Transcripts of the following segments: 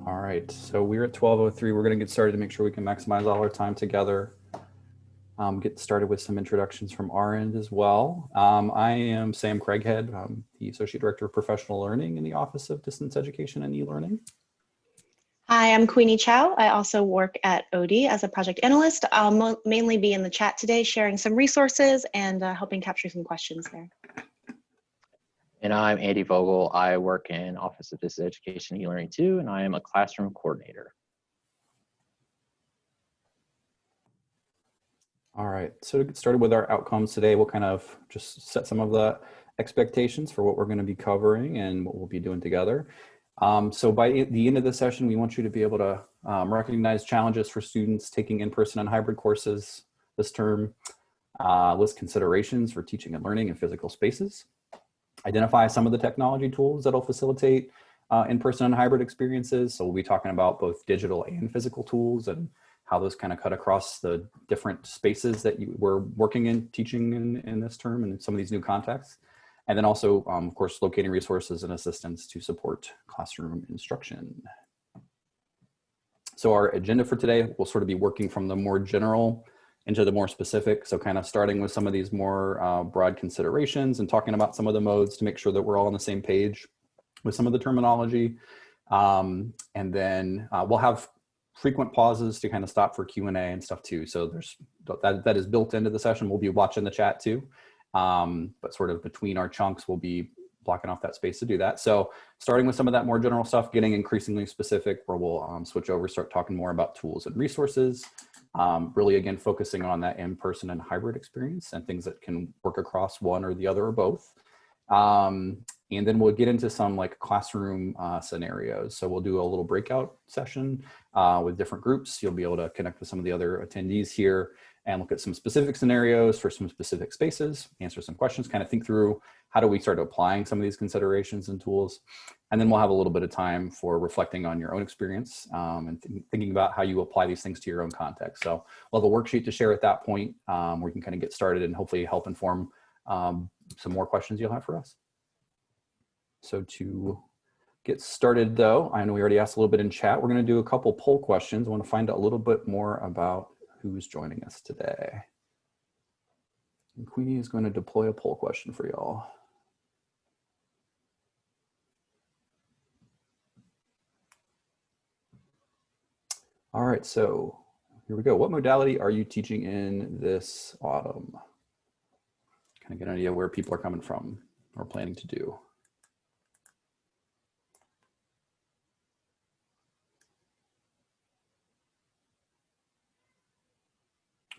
All right, so we're at 12:03. We're going to get started to make sure we can maximize all our time together. Get started with some introductions from our end as well. I am Sam Craighead. I'm the Associate Director of Professional Learning in the Office of Distance Education and E-Learning. Hi, I'm Queenie Chow. I also work at OD as a project analyst. I'll mainly be in the chat today, sharing some resources and helping capture some questions there. And I'm Andy Vogel. I work in Office of Distance Education and E-Learning too, and I am a classroom coordinator. All right, so to get started with our outcomes today, we'll kind of just set some of the expectations for what we're going to be covering and what we'll be doing together. So by the end of the session, we want you to be able to recognize challenges for students taking in-person and hybrid courses this term, list considerations for teaching and learning in physical spaces, identify some of the technology tools that'll facilitate in-person and hybrid experiences. So we'll be talking about both digital and physical tools and how those kind of cut across the different spaces that you were working in, teaching in this term and some of these new contexts. And then also, of course, locating resources and assistance to support classroom instruction. So our agenda for today will sort of be working from the more general into the more specific. So kind of starting with some of these more broad considerations and talking about some of the modes to make sure that we're all on the same page with some of the terminology. And then we'll have frequent pauses to kind of stop for Q&A and stuff too. So there's that is built into the session. We'll be watching the chat too. But sort of between our chunks, we'll be blocking off that space to do that. So starting with some of that more general stuff, getting increasingly specific, where we'll switch over, start talking more about tools and resources. Really, again, focusing on that in-person and hybrid experience and things that can work across one or the other or both. And then we'll get into some like classroom scenarios. So we'll do a little breakout session with different groups. You'll be able to connect with some of the other attendees here and look at some specific scenarios for some specific spaces, answer some questions, kind of think through how do we start applying some of these considerations and tools. And then we'll have a little bit of time for reflecting on your own experience and thinking about how you apply these things to your own context. So we'll have a worksheet to share at that point where you can kind of get started and hopefully help inform some more questions you'll have for us. So to get started though, I know we already asked a little bit in chat. We're going to do a couple poll questions. I want to find out a little bit more about who's joining us today. And Queenie is going to deploy a poll question for y'all. All right, so here we go. What modality are you teaching in this autumn? Kind of get an idea where people are coming from or planning to do.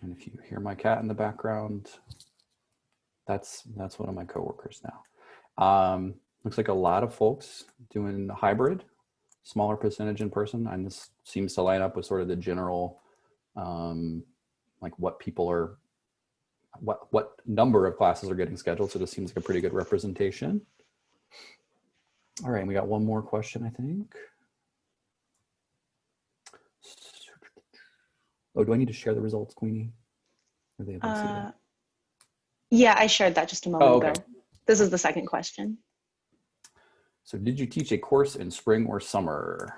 And if you hear my cat in the background, that's one of my coworkers now. Looks like a lot of folks doing hybrid, smaller percentage in person, and this seems to line up with sort of the general, like what people are, what number of classes are getting scheduled. So this seems like a pretty good representation. All right, and we got one more question, I think. Oh, do I need to share the results, Queenie? Are they able to see that? Yeah, I shared that just a moment okay. ago. This is the second question. So did you teach a course in spring or summer?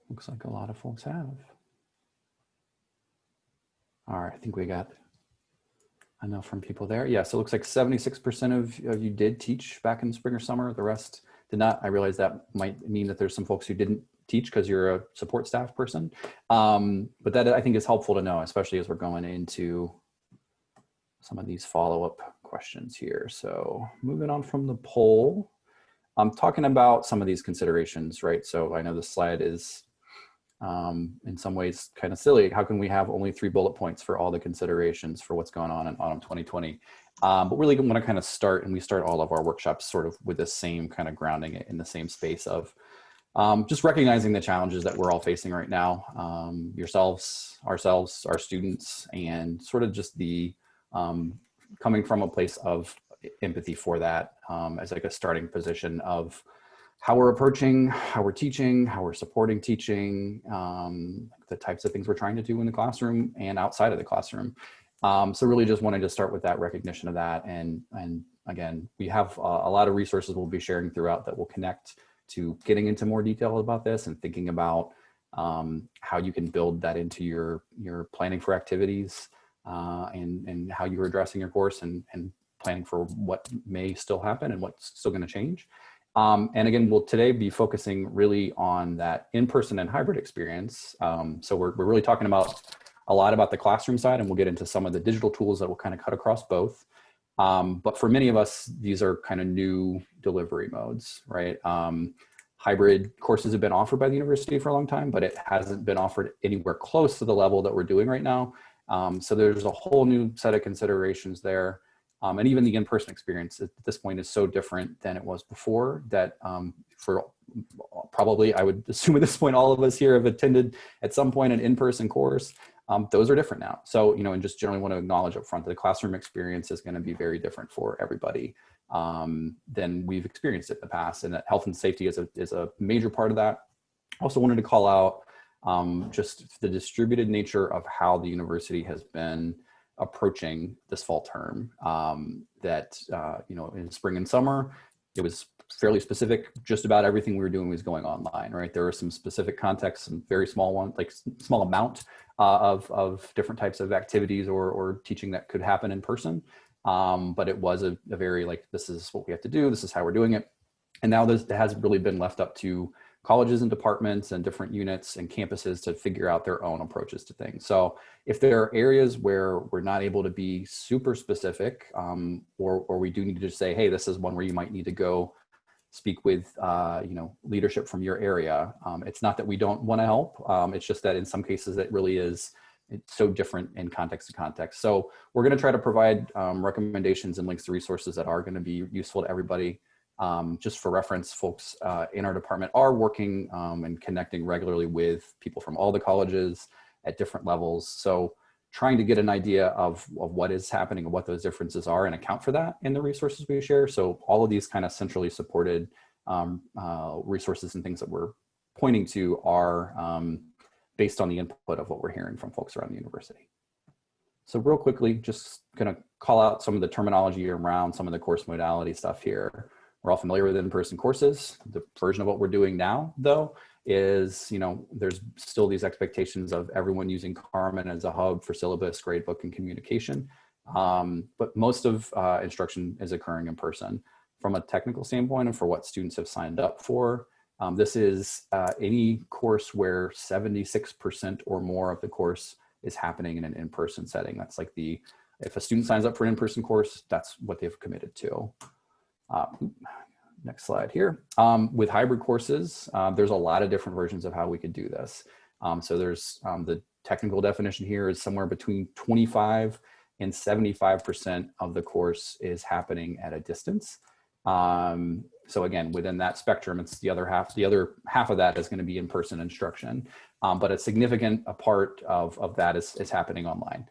Looks like a lot of folks have. All right, I think we got enough from people there. Yeah, so it looks like 76% of you did teach back in spring or summer. The rest did not. I realize that might mean that there's some folks who didn't teach because you're a support staff person. But that I think is helpful to know, especially as we're going into some of these follow-up questions here. So moving on from the poll, I'm talking about some of these considerations, right? So I know this slide is in some ways kind of silly. How can we have only 3 bullet points for all the considerations for what's going on in autumn 2020? But really want to kind of start, and we start all of our workshops sort of with the same kind of grounding it in the same space of just recognizing the challenges that we're all facing right now, yourselves, ourselves, our students, and sort of just the coming from a place of empathy for that as like a starting position of how we're approaching, how we're teaching, how we're supporting teaching, the types of things we're trying to do in the classroom and outside of the classroom. So really just wanted to start with that recognition of that and again, we have a lot of resources we'll be sharing throughout that will connect to getting into more detail about this and thinking about how you can build that into your planning for activities and how you're addressing your course and planning for what may still happen and what's still going to change. And again, we'll today be focusing really on that in-person and hybrid experience. So we're really talking about a lot about the classroom side, and we'll get into some of the digital tools that will kind of cut across both. But for many of us, these are kind of new delivery modes, right? Hybrid courses have been offered by the university for a long time, but it hasn't been offered anywhere close to the level that we're doing right now. So there's a whole new set of considerations there. And even the in-person experience at this point is so different than it was before that for probably, I would assume at this point, all of us here have attended at some point an in-person course. Those are different now. So, and just generally want to acknowledge up front that the classroom experience is going to be very different for everybody than we've experienced it in the past. And that health and safety is a major part of that. Also wanted to call out just the distributed nature of how the university has been approaching this fall term. In spring and summer, it was fairly specific. Just about everything we were doing was going online, right? There were some specific contexts, some very small one, like small amount of different types of activities or teaching that could happen in person. But it was a very this is what we have to do. This is how we're doing it. And now this has really been left up to colleges and departments and different units and campuses to figure out their own approaches to things. So if there are areas where we're not able to be super specific, or we do need to just say, hey, this is one where you might need to go speak with leadership from your area. It's not that we don't want to help. It's just that in some cases it really is, it's so different in context to context. So we're going to try to provide recommendations and links to resources that are going to be useful to everybody. Just for reference, folks in our department are working and connecting regularly with people from all the colleges at different levels. So trying to get an idea of what is happening and what those differences are and account for that in the resources we share. So all of these kind of centrally supported resources and things that we're pointing to are based on the input of what we're hearing from folks around the university. So real quickly, just gonna call out some of the terminology around some of the course modality stuff here. We're all familiar with in-person courses. The version of what we're doing now, though, is, there's still these expectations of everyone using Carmen as a hub for syllabus, gradebook, and communication. But most of instruction is occurring in person. From a technical standpoint and for what students have signed up for, this is any course where 76% or more of the course is happening in an in-person setting. That's like if a student signs up for an in-person course, that's what they've committed to. Next slide here. With hybrid courses, there's a lot of different versions of how we could do this. So there's the technical definition here is somewhere between 25 and 75% of the course is happening at a distance. So again, within that spectrum, it's the other half of that is going to be in-person instruction. But a significant part of that is happening online.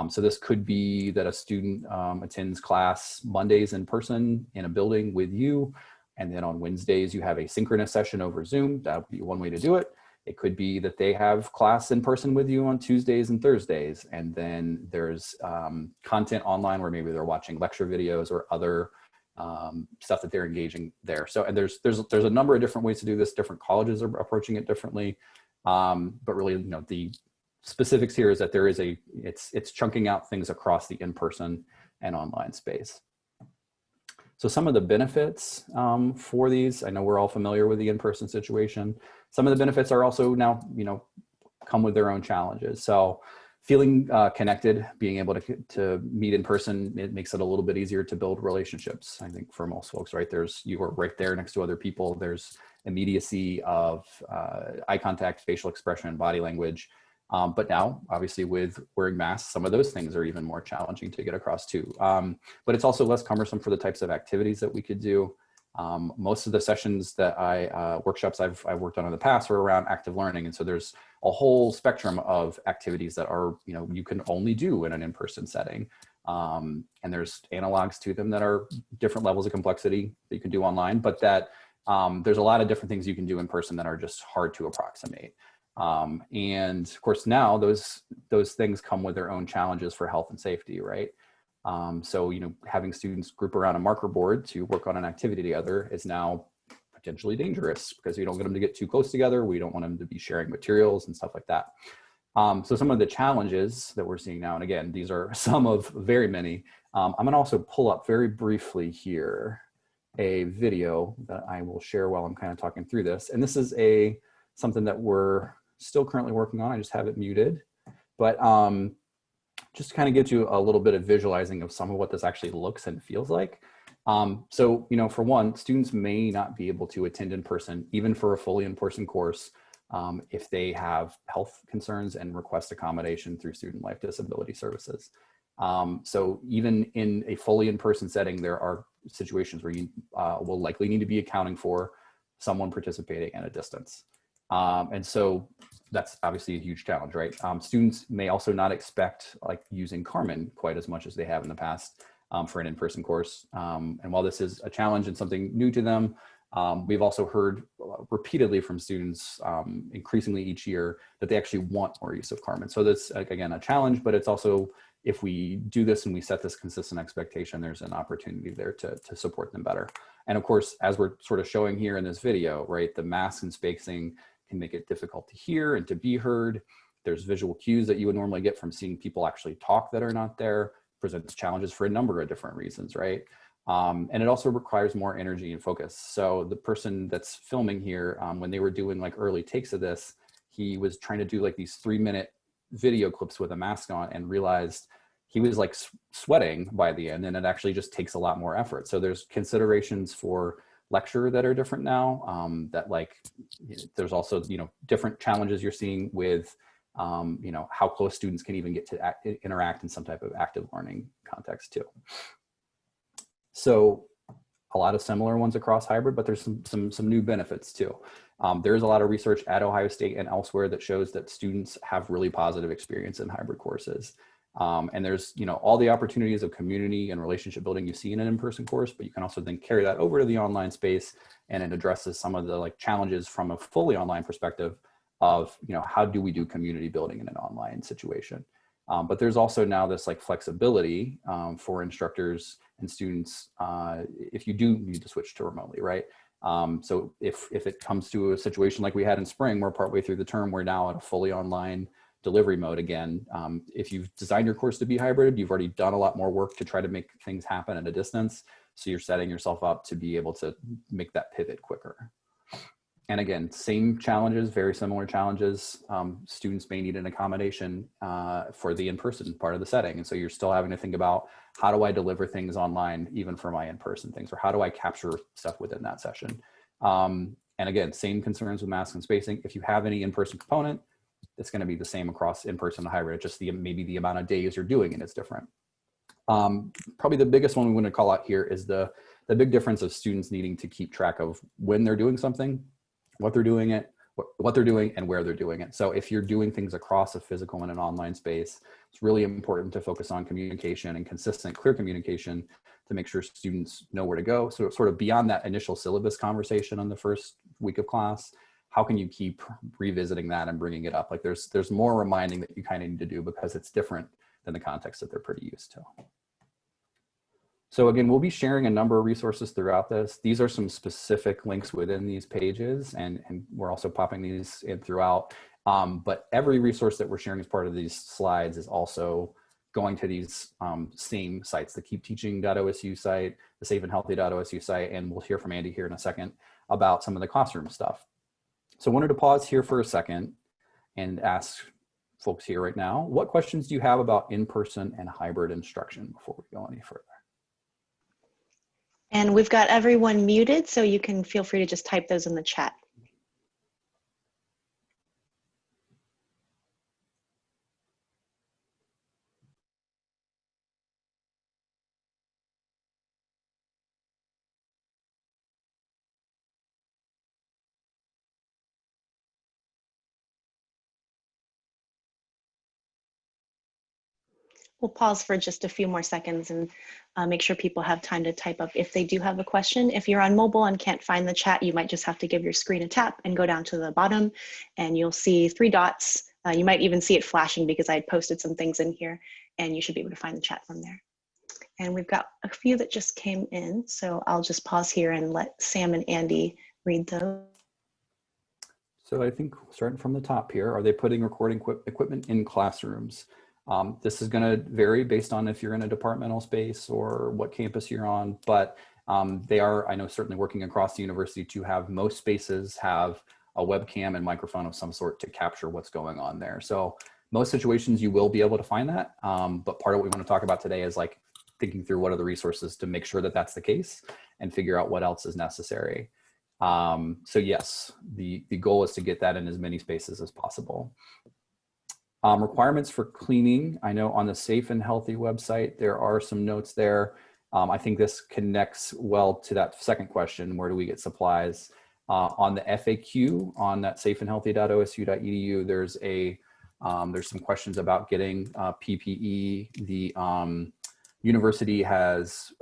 So this could be that a student attends class Mondays in person in a building with you, and then on Wednesdays you have a synchronous session over Zoom. That would be one way to do it. It could be that they have class in person with you on Tuesdays and Thursdays, and then there's content online where maybe they're watching lecture videos or other stuff that they're engaging there. So, and there's a number of different ways to do this. Different colleges are approaching it differently, but really, the specifics here is that there is it's chunking out things across the in-person and online space. So some of the benefits for these, I know we're all familiar with the in-person situation. Some of the benefits are also now, come with their own challenges. So feeling connected, being able to meet in person, it makes it a little bit easier to build relationships. I think for most folks, right, you are right there next to other people. There's immediacy of eye contact, facial expression, body language. But now, obviously, with wearing masks, some of those things are even more challenging to get across too. But it's also less cumbersome for the types of activities that we could do. Most of the sessions that workshops I've worked on in the past are around active learning. And so there's a whole spectrum of activities that are, you can only do in an in-person setting. And there's analogs to them that are different levels of complexity that you can do online, but that there's a lot of different things you can do in person that are just hard to approximate. And of course now those things come with their own challenges for health and safety, right? So, having students group around a marker board to work on an activity together is now potentially dangerous because we don't want them to get too close together. We don't want them to be sharing materials and stuff like that. So some of the challenges that we're seeing now, and again, these are some of very many. I'm going to also pull up very briefly here a video that I will share while I'm kind of talking through this. And this is something that we're still currently working on. I just have it muted, but just to kind of get you a little bit of visualizing of some of what this actually looks and feels like. So, for one, students may not be able to attend in person, even for a fully in-person course, if they have health concerns and request accommodation through Student Life Disability Services. So even in a fully in-person setting, there are situations where you will likely need to be accounting for someone participating at a distance. And so that's obviously a huge challenge, right? Students may also not expect using Carmen quite as much as they have in the past for an in-person course. And while this is a challenge and something new to them, we've also heard repeatedly from students increasingly each year that they actually want more use of Carmen. So that's, again, a challenge, but it's also, if we do this and we set this consistent expectation, there's an opportunity there to support them better. And of course, as we're sort of showing here in this video, right, the masks and spacing can make it difficult to hear and to be heard. There's visual cues that you would normally get from seeing people actually talk that are not there. Presents challenges for a number of different reasons, right? And it also requires more energy and focus. So the person that's filming here, when they were doing early takes of this, he was trying to do these 3-minute video clips with a mask on and realized he was sweating by the end, and it actually just takes a lot more effort. So there's considerations for lecture that are different now, that there's also, different challenges you're seeing with, how close students can even get to interact in some type of active learning context too. So a lot of similar ones across hybrid, but there's some new benefits too. There's a lot of research at Ohio State and elsewhere that shows that students have really positive experience in hybrid courses. And there's, all the opportunities of community and relationship building you see in an in-person course, but you can also then carry that over to the online space, and it addresses some of the challenges from a fully online perspective of, how do we do community building in an online situation? But there's also now this flexibility for instructors and students if you do need to switch to remotely, right? So if it comes to a situation like we had in spring, we're partway through the term, we're now at a fully online delivery mode again. If you've designed your course to be hybrid, you've already done a lot more work to try to make things happen at a distance. So you're setting yourself up to be able to make that pivot quicker. And again, same challenges, very similar challenges. Students may need an accommodation for the in-person part of the setting. And so you're still having to think about, how do I deliver things online, even for my in-person things, or how do I capture stuff within that session? And again, same concerns with masks and spacing. If you have any in-person component, it's going to be the same across in-person and hybrid. It's just maybe the amount of days you're doing it is different. Probably the biggest one we want to call out here is the big difference of students needing to keep track of when they're doing something, what they're doing and where they're doing it. So if you're doing things across a physical and an online space, it's really important to focus on communication and consistent, clear communication to make sure students know where to go. So sort of beyond that initial syllabus conversation on the first week of class, how can you keep revisiting that and bringing it up? There's more reminding that you kind of need to do because it's different than the context that they're pretty used to. So again, we'll be sharing a number of resources throughout this. These are some specific links within these pages, and we're also popping these in throughout. But every resource that we're sharing as part of these slides is also going to these same sites, the keepteaching.osu site, the safeandhealthy.osu site, and we'll hear from Andy here in a second about some of the classroom stuff. So I wanted to pause here for a second and ask folks here right now, what questions do you have about in-person and hybrid instruction before we go any further? And we've got everyone muted, so you can feel free to just type those in the chat. We'll pause for just a few more seconds and make sure people have time to type up if they do have a question. If you're on mobile and can't find the chat, you might just have to give your screen a tap and go down to the bottom, and you'll see 3 dots. You might even see it flashing because I had posted some things in here, and you should be able to find the chat from there. And we've got a few that just came in, so I'll just pause here and let Sam and Andy read those. So I think starting from the top here, are they putting recording equipment in classrooms? This is going to vary based on if you're in a departmental space or what campus you're on, but they are, I know, certainly working across the university to have most spaces have a webcam and microphone of some sort to capture what's going on there. So most situations you will be able to find that, but part of what we want to talk about today is like thinking through what are the resources to make sure that that's the case and figure out what else is necessary. So yes, the goal is to get that in as many spaces as possible. Requirements for cleaning. I know on the Safe and Healthy website, there are some notes there. I think this connects well to that second question, where do we get supplies? On the FAQ on that safeandhealthy.osu.edu, there's some questions about getting PPE. The university has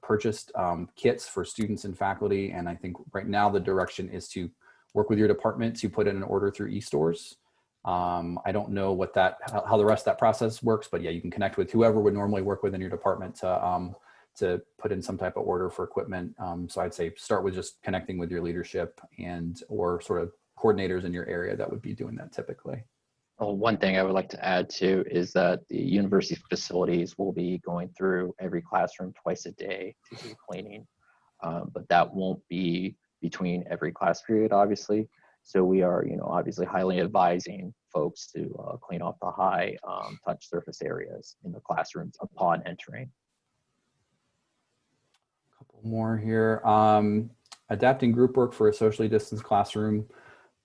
purchased kits for students and faculty, and I think right now the direction is to work with your department to put in an order through eStores. I don't know what how the rest of that process works, but yeah, you can connect with whoever would normally work within your department to put in some type of order for equipment. So I'd say start with just connecting with your leadership or sort of coordinators in your area that would be doing that typically. Well, one thing I would like to add too is that the university facilities will be going through every classroom twice a day to do cleaning, but that won't be between every class period, obviously. So we are, obviously highly advising folks to clean off the high touch surface areas in the classrooms upon entering. A couple more here. Adapting group work for a socially distanced classroom.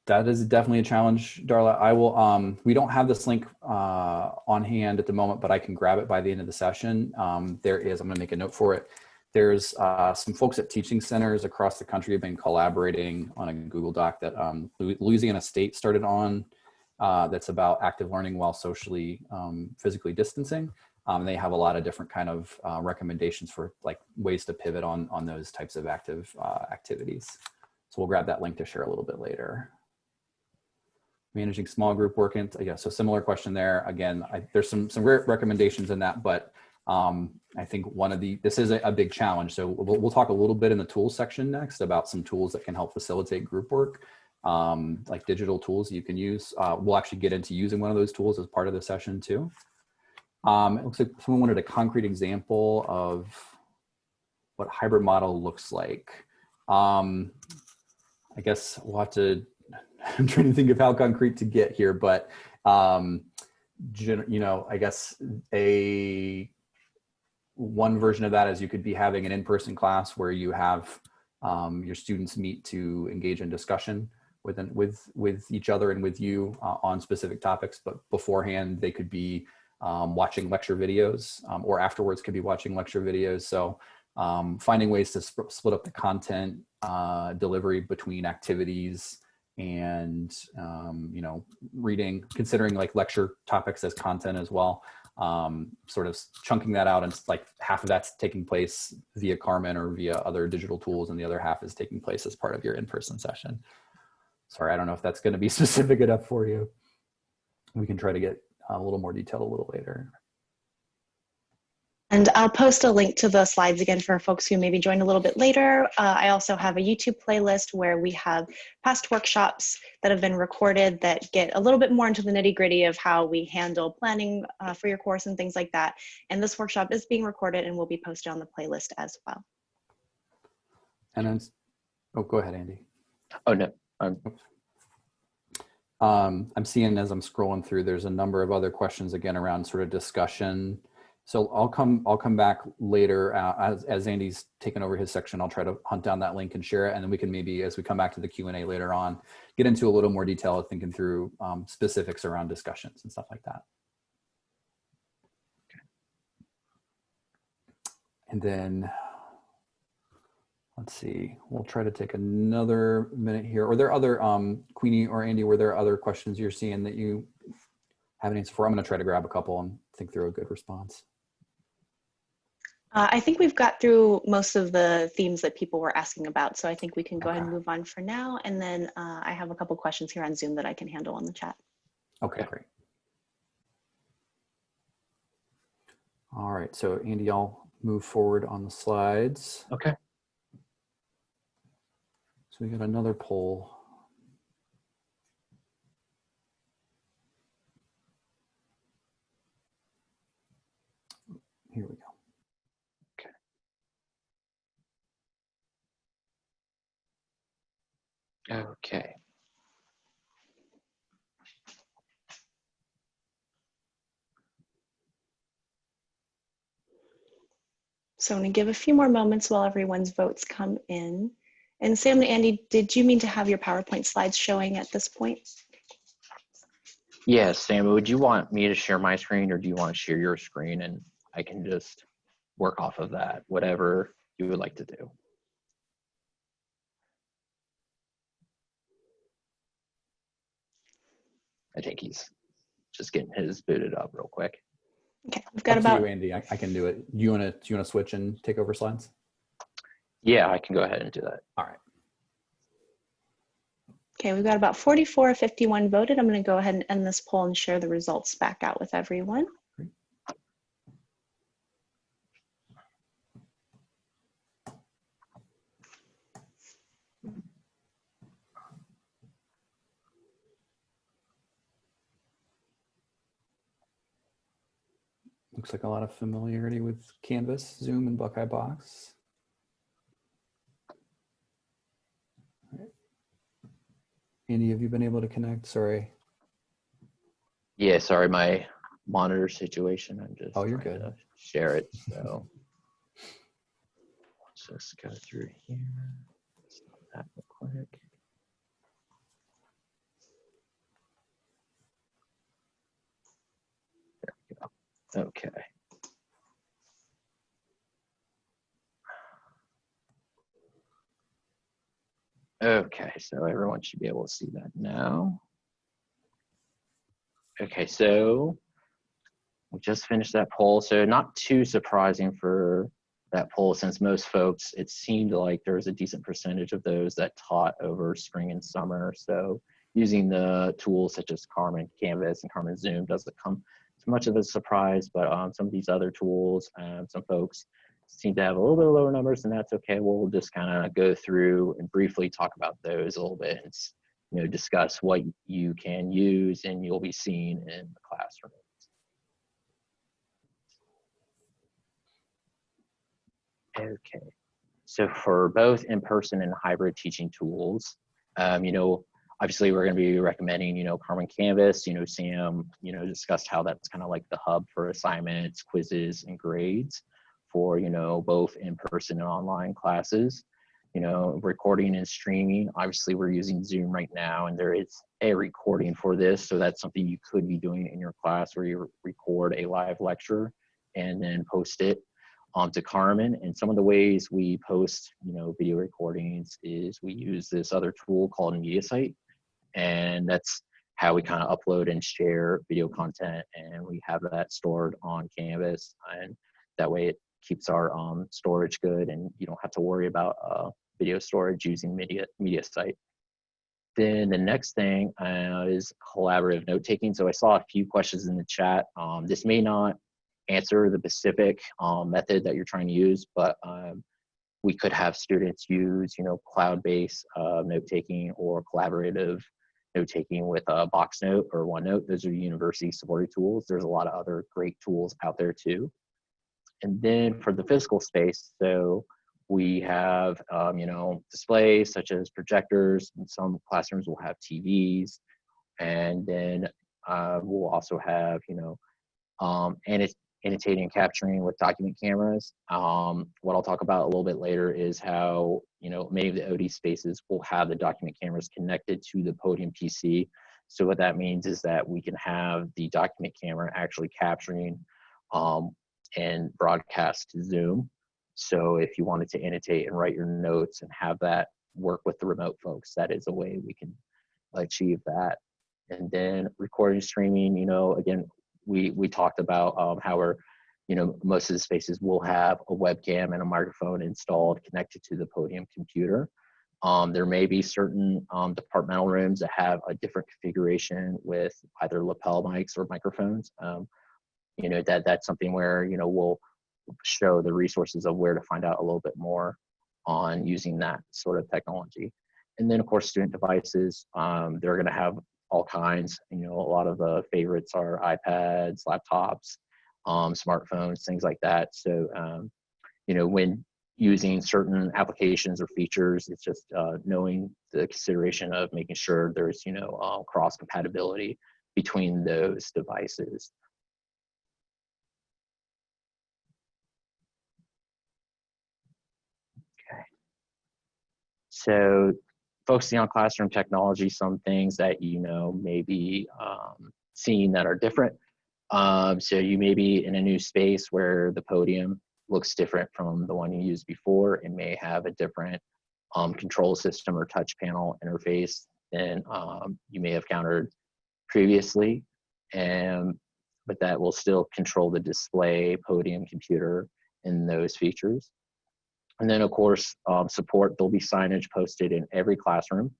That is definitely a challenge, Darla. I will, we don't have this link on hand at the moment, but I can grab it by the end of the session. I'm gonna make a note for it. There's some folks at teaching centers across the country have been collaborating on a Google Doc that Louisiana State started on that's about active learning while socially, physically distancing. They have a lot of different kind of recommendations for like ways to pivot on those types of active activities. So we'll grab that link to share a little bit later. Managing small group work. Yeah, so similar question there. Again, there's some great recommendations in that, but I think this is a big challenge. So we'll talk a little bit in the tools section next about some tools that can help facilitate group work, like digital tools you can use. We'll actually get into using one of those tools as part of the session too. It looks like someone wanted a concrete example of what hybrid model looks like. I guess we'll have to, I'm trying to think of how concrete to get here, but I guess one version of that is you could be having an in-person class where you have your students meet to engage in discussion with each other and with you on specific topics, but beforehand they could be watching lecture videos or afterwards could be watching lecture videos. So finding ways to split up the content delivery between activities and reading, considering like lecture topics as content as well, sort of chunking that out, and like half of that's taking place via Carmen or via other digital tools, and the other half is taking place as part of your in-person session. Sorry, I don't know if that's going to be specific enough for you. We can try to get a little more detail a little later. And I'll post a link to the slides again for folks who maybe joined a little bit later. I also have a YouTube playlist where we have past workshops that have been recorded that get a little bit more into the nitty-gritty of how we handle planning for your course and things like that. And this workshop is being recorded and will be posted on the playlist as well. And then, oh, go ahead, Andy. Oh, no. I'm seeing as I'm scrolling through, there's a number of other questions again around sort of discussion. So I'll come back later as Andy's taken over his section. I'll try to hunt down that link and share it, and then we can maybe, as we come back to the Q&A later on, get into a little more detail of thinking through specifics around discussions and stuff like that. And then let's see, we'll try to take another minute here. Are there other, Queenie or Andy, were there other questions you're seeing that you have an answer for? I'm going to try to grab a couple and think through a good response. I think we've got through most of the themes that people were asking about, so I think we can go ahead and move on for now. And then I have a couple questions here on Zoom that I can handle on the chat. Okay, great. All right, so Andy, I'll move forward on the slides. Okay. So we got another poll. Here we go. Okay. So I'm going to give a few more moments while everyone's votes come in. And Sam and Andy, did you mean to have your PowerPoint slides showing at this point? Yeah, Sam, would you want me to share my screen, or do you want to share your screen and I can just work off of that, whatever you would like to do? I think he's just getting his booted up real quick. Okay, we've got Up to about, you, Andy. I can do it. Do you want to switch and take over slides? Yeah, I can go ahead and do that. All right. okay, we've got about 44 of 51 voted. I'm going to go ahead and end this poll and share the results back out with everyone. Great. Looks like a lot of familiarity with Canvas, Zoom, and Buckeye Box. All right. Andy, have you been able to connect? Sorry. Yeah, sorry, my monitor situation. I'm just Oh, you're trying good. to share it. So let's just go through here. Stop that real quick. There we go. Okay. Okay, so everyone should be able to see that now. Okay, so we just finished that poll. So not too surprising for that poll, since most folks, it seemed like there was a decent percentage of those that taught over spring and summer. So using the tools such as Carmen Canvas and Carmen Zoom doesn't come as much of a surprise, but some of these other tools, some folks seem to have a little bit lower numbers, and that's okay. We'll just kind of go through and briefly talk about those a little bit and, you know, discuss what you can use and you'll be seeing in the classroom. Okay, so for both in-person and hybrid teaching tools, you know, obviously we're going to be recommending, you know, Carmen Canvas. You know, Sam, you know, discussed how that's kind of like the hub for assignments, quizzes, and grades for, you know, both in-person and online classes. You know, recording and streaming, obviously we're using Zoom right now, and there is a recording for this. So that's something you could be doing in your class, where you record a live lecture and then post it onto Carmen. And some of the ways we post, you know, video recordings is we use this other tool called MediaSite, and that's how we kind of upload and share video content, and we have that stored on Canvas, and that way it keeps our storage good, and you don't have to worry about video storage using MediaSite. Then the next thing is collaborative note taking. So I saw a few questions in the chat. This may not answer the specific method that you're trying to use, but we could have students use, you know, cloud-based note-taking or collaborative note-taking with BoxNote or OneNote. Those are university supported tools. There's a lot of other great tools out there too. And then for the physical space, so we have, you know, displays such as projectors, and some classrooms will have TVs, and then we'll also have, you know, annotating and capturing with document cameras. What I'll talk about a little bit later is how, you know, many of the OD spaces will have the document cameras connected to the Podium PC. So what that means is that we can have the document camera actually capturing and broadcast to Zoom. So if you wanted to annotate and write your notes and have that work with the remote folks, that is a way we can achieve that. And then recording, streaming, you know, again, we talked about how we're, you know, most of the spaces will have a webcam and a microphone installed connected to the Podium computer. There may be certain departmental rooms that have a different configuration with either lapel mics or microphones. You know, that's something where, you know, show the resources of where to find out a little bit more on using that sort of technology. And then of course, student devices, they're going to have all kinds, a lot of the favorites are iPads, laptops, smartphones, things like that. So, when using certain applications or features, it's just knowing the consideration of making sure there's, cross compatibility between those devices. Okay. So focusing on classroom technology, some things that may be seeing that are different. So you may be in a new space where the podium looks different from the one you used before. It may have a different control system or touch panel interface than you may have encountered previously, but that will still control the display, podium, computer, and those features. And then of course, support, there'll be signage posted in every classroom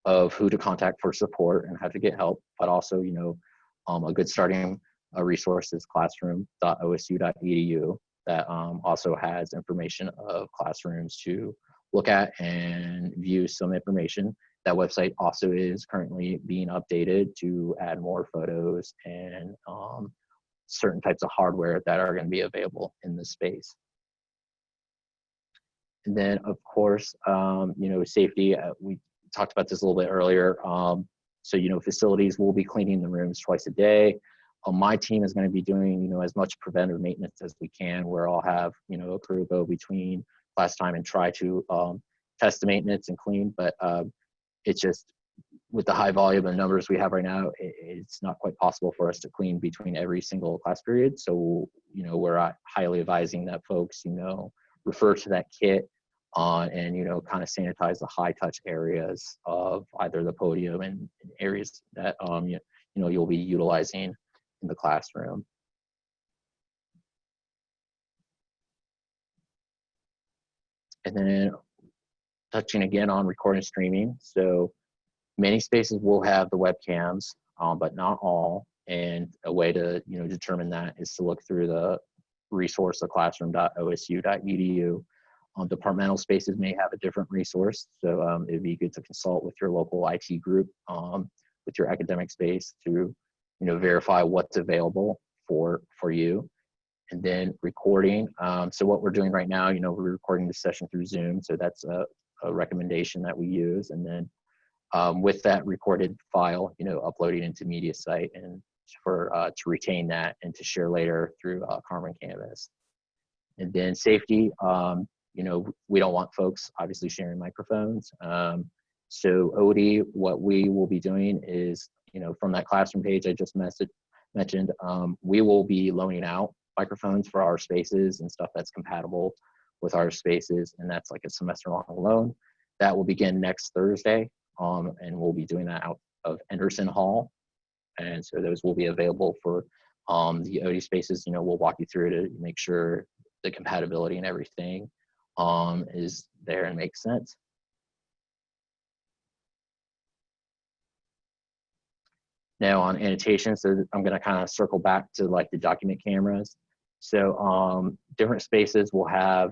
of who to contact for support and how to get help, but also, a good starting resource is classroom.osu.edu that also has information of classrooms to look at and view some information. That website also is currently being updated to add more photos and certain types of hardware that are going to be available in the space. And then, of course, safety. We talked about this a little bit earlier. So, facilities will be cleaning the rooms twice a day. My team is going to be doing, as much preventive maintenance as we can, where I'll have, a crew go between class time and try to test the maintenance and clean. But it's just with the high volume of numbers we have right now, it's not quite possible for us to clean between every single class period. So, we're highly advising that folks, refer to that kit and, kind of sanitize the high touch areas of either the podium and areas that, you'll be utilizing in the classroom. And then touching again on recording streaming. So many spaces will have the webcams, but not all. And a way to, determine that is to look through the resource of classroom.osu.edu. Departmental spaces may have a different resource. So it'd be good to consult with your local IT group, with your academic space to, verify what's available for you. And then recording. So what we're doing right now, we're recording the session through Zoom. So that's a recommendation that we use. And then with that recorded file, uploading into MediaSite and to retain that and to share later through Carmen Canvas. And then safety, we don't want folks obviously sharing microphones. So OD, what we will be doing is, from that classroom page I just mentioned, we will be loaning out microphones for our spaces and stuff that's compatible with our spaces, and that's like a semester-long loan. That will begin next Thursday, and we'll be doing that out of Henderson Hall. And so those will be available for the OD spaces. We'll walk you through to make sure the compatibility and everything is there and makes sense. Now on annotation, so I'm going to kind of circle back to like the document cameras. So different spaces will have,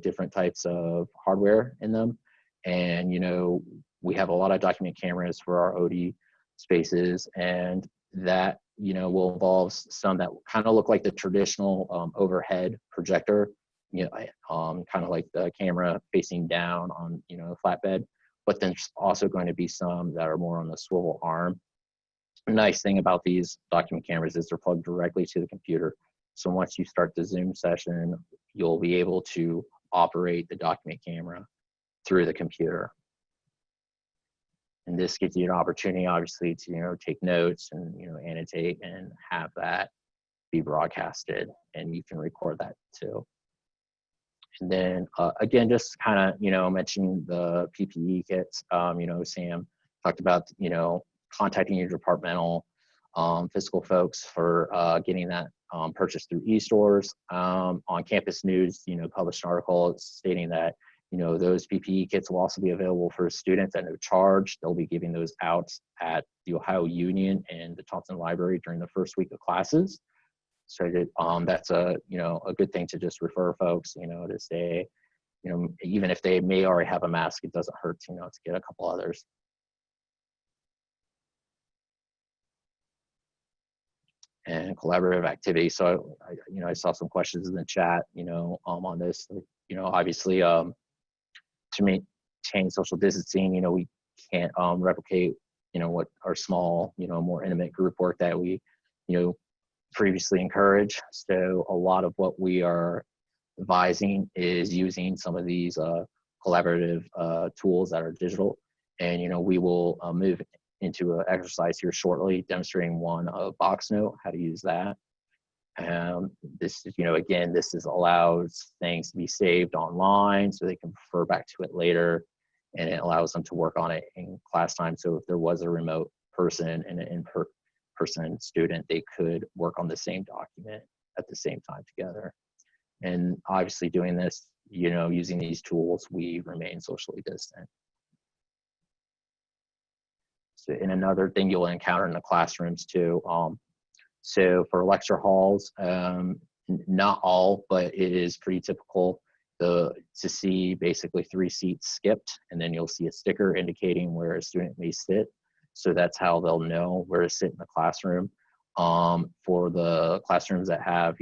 different types of hardware in them. And, we have a lot of document cameras for our OD spaces, and that, will involve some that kind of look like the traditional overhead projector, kind of like the camera facing down on, a flatbed, but then there's also going to be some that are more on the swivel arm. The nice thing about these document cameras is they're plugged directly to the computer. So once you start the Zoom session, you'll be able to operate the document camera through the computer. And this gives you an opportunity, obviously, to take notes and annotate and have that be broadcasted, and you can record that too. And then again, just kind of mentioning the PPE kits. Sam talked about contacting your departmental fiscal folks for getting that purchased through eStores. On Campus News, published an article stating that those PPE kits will also be available for students at no charge. They'll be giving those out at the Ohio Union and the Thompson Library during the first week of classes. So that's a, a good thing to just refer folks, to say, even if they may already have a mask, it doesn't hurt, to get a couple others. And collaborative activity. So I saw some questions in the chat, on this, obviously, to maintain social distancing, we can't replicate, what our small, more intimate group work that we, previously encouraged. So a lot of what we are advising is using some of these collaborative tools that are digital. And, we will move into an exercise here shortly, demonstrating one of BoxNote, how to use that. This is, again, allows things to be saved online so they can refer back to it later, and it allows them to work on it in class time. So if there was a remote person and an in-person student, they could work on the same document at the same time together. And obviously doing this, using these tools, we remain socially distant. So, and another thing you'll encounter in the classrooms too. So for lecture halls, not all, but it is pretty typical to see basically 3 seats skipped, and then you'll see a sticker indicating where a student may sit. So that's how they'll know where to sit in the classroom. For the classrooms that have,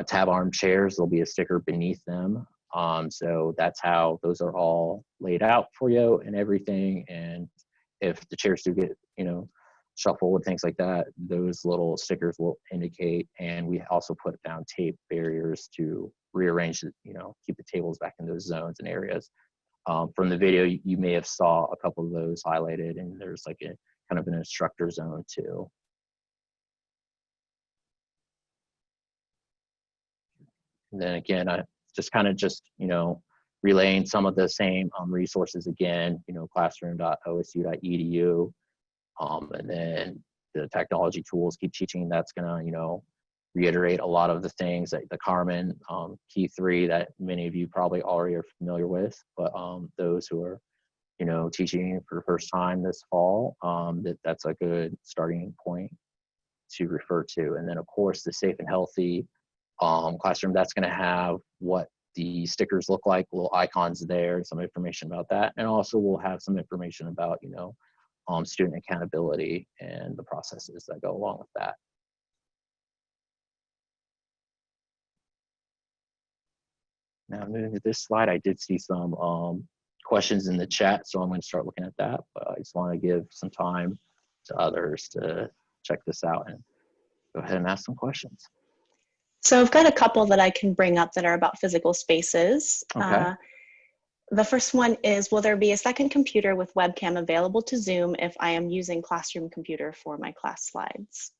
tab arm chairs, there'll be a sticker beneath them. So that's how those are all laid out for you and everything. And if the chairs do get, shuffled and things like that, those little stickers will indicate. And we also put down tape barriers to rearrange, keep the tables back in those zones and areas. From the video, you may have saw a couple of those highlighted, and there's like a kind of an instructor zone too. And then again, I just relaying some of the same resources again, classroom.osu.edu. And then the technology tools, Keep Teaching, that's gonna, reiterate a lot of the things that the Carmen Key 3 that many of you probably already are familiar with, but those who are, teaching for the first time this fall, that's a good starting point to refer to. And then of course, the Safe and Healthy classroom, that's gonna have what the stickers look like, little icons there, some information about that. And also we'll have some information about, student accountability and the processes that go along with that. Now moving to this slide, I did see some questions in the chat, so I'm going to start looking at that, but I just want to give some time to others to check this out and go ahead and ask some questions. So I've got a couple that I can bring up that are about physical spaces. Okay. The first one is, will there be a second computer with webcam available to Zoom if I am using Classroom Computer for my class slides?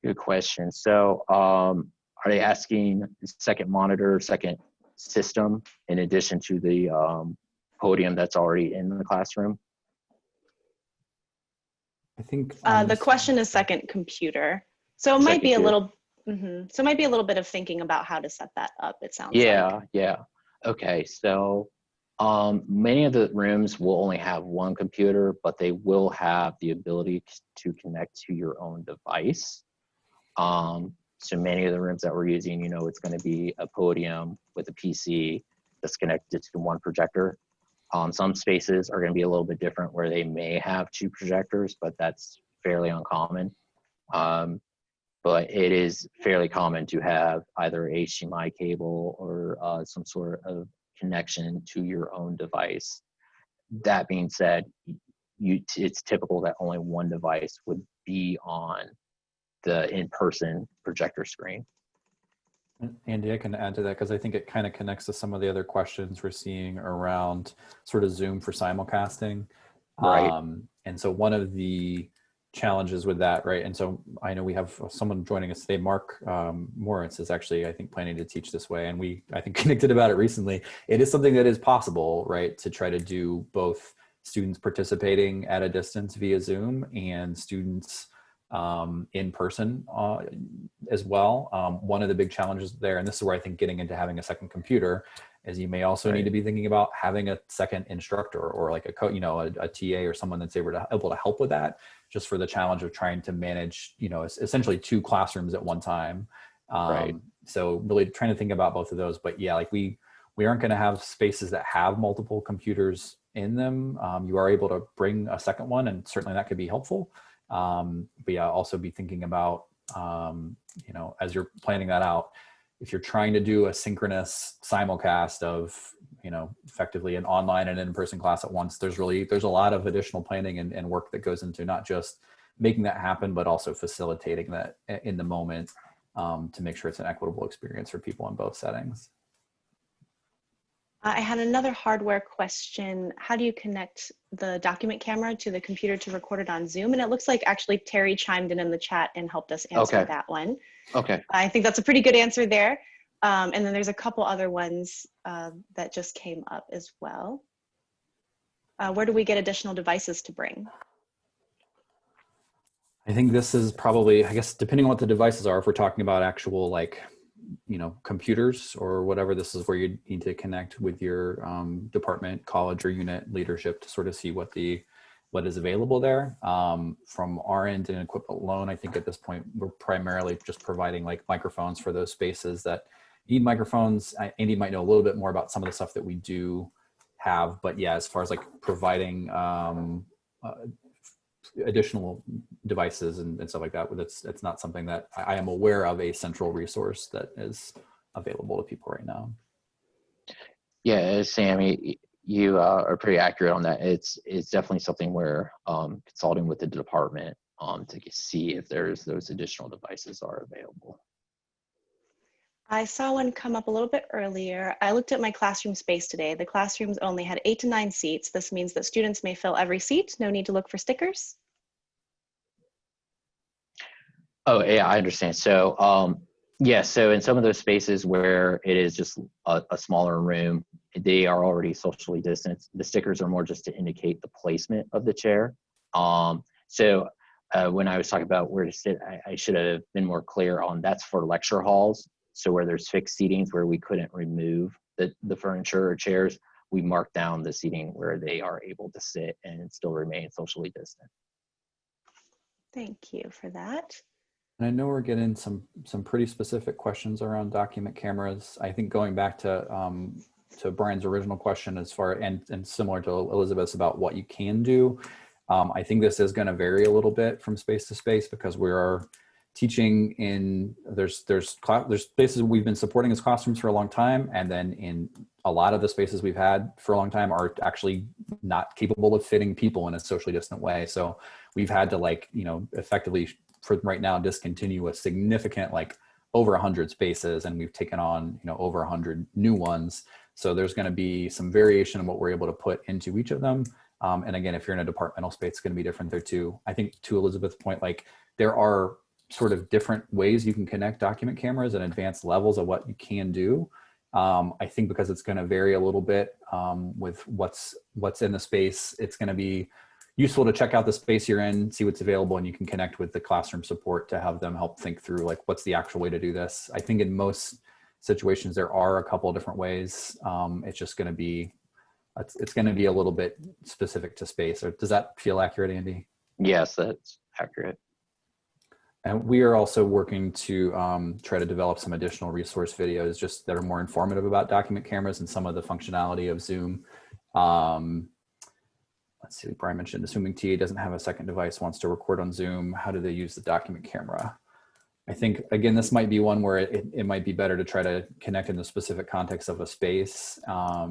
Good question. So are they asking second monitor, second system, in addition to the podium that's already in the classroom? I think the question is second computer. So it might be a little, so it might be a little bit of thinking about how to set that up, it sounds like. Yeah. Okay, so many of the rooms will only have one computer, but they will have the ability to connect to your own device. So many of the rooms that we're using, it's going to be a podium with a PC that's connected to one projector. Some spaces are going to be a little bit different where they may have 2 projectors, but that's fairly uncommon. But it is fairly common to have either HDMI cable or some sort of connection to your own device. That being said, it's typical that only one device would be on the in-person projector screen. Andy, I can add to that because I think it kind of connects to some of the other questions we're seeing around sort of Zoom for simulcasting. Right. And so one of the challenges with that, right? And so I know we have someone joining us today, Mark Moritz is actually, I think, planning to teach this way. And we, I think, connected about it recently. It is something that is possible, right? To try to do both students participating at a distance via Zoom and students in person as well. One of the big challenges there, and this is where I think getting into having a second computer, is you may also need to be thinking about having a second instructor or like a TA or someone that's able to help with that, just for the challenge of trying to manage, essentially 2 classrooms at one time. Right. So really trying to think about both of those. But yeah, like we aren't going to have spaces that have multiple computers in them. You are able to bring a second one, and certainly that could be helpful. But yeah, also be thinking about, as you're planning that out, if you're trying to do a synchronous simulcast of, effectively an online and in-person class at once, there's a lot of additional planning and work that goes into not just making that happen, but also facilitating that in the moment, to make sure it's an equitable experience for people in both settings. I had another hardware question. How do you connect the document camera to the computer to record it on Zoom? And it looks like actually Terry chimed in the chat and helped us answer that one. Okay. I think that's a pretty good answer there. And then there's a couple other ones that just came up as well. Where do we get additional devices to bring? I think this is probably, I guess, depending on what the devices are, if we're talking about actual computers or whatever, this is where you need to connect with your department, college, or unit leadership to sort of see what is available there. From our end and equipment alone, I think at this point we're primarily just providing like microphones for those spaces that need microphones. Andy might know a little bit more about some of the stuff that we do have, but yeah, as far as like providing additional devices and stuff like that, it's not something that I am aware of a central resource that is available to people right now. Yeah, Sammy, you are pretty accurate on that. It's definitely something we're consulting with the department to see if there's those additional devices are available. I saw one come up a little bit earlier. I looked at my classroom space today. The classrooms only had 8 to 9 seats. This means that students may fill every seat. No need to look for stickers. Oh, yeah, I understand. So, yeah, so in some of those spaces where it is just a smaller room, they are already socially distanced. The stickers are more just to indicate the placement of the chair. When I was talking about where to sit, I should have been more clear on that's for lecture halls. So where there's fixed seatings where we couldn't remove the furniture or chairs, we mark down the seating where they are able to sit and still remain socially distant. Thank you for that. And I know we're getting some pretty specific questions around document cameras. I think going back to Brian's original question as far and similar to Elizabeth's about what you can do, I think this is going to vary a little bit from space to space because we are teaching in there's spaces we've been supporting as classrooms for a long time, and then in a lot of the spaces we've had for a long time are actually not capable of fitting people in a socially distant way. So we've had to effectively for right now discontinue a significant over 100 spaces, and we've taken on over 100 new ones. So there's going to be some variation in what we're able to put into each of them. And again, if you're in a departmental space, it's going to be different there too. I think to Elizabeth's point, there are sort of different ways you can connect document cameras and advanced levels of what you can do. I think because it's going to vary a little bit with what's in the space, it's going to be useful to check out the space you're in, see what's available, and you can connect with the classroom support to have them help think through what's the actual way to do this. I think in most situations there are a couple of different ways. It's just going to be a little bit specific to space. Or does that feel accurate, Andy? Yes, that's accurate. And we are also working to try to develop some additional resource videos just that are more informative about document cameras and some of the functionality of Zoom. Let's see, Brian mentioned assuming TA doesn't have a second device, wants to record on Zoom, how do they use the document camera? I think, again, this might be one where it might be better to try to connect in the specific context of a space. Yeah,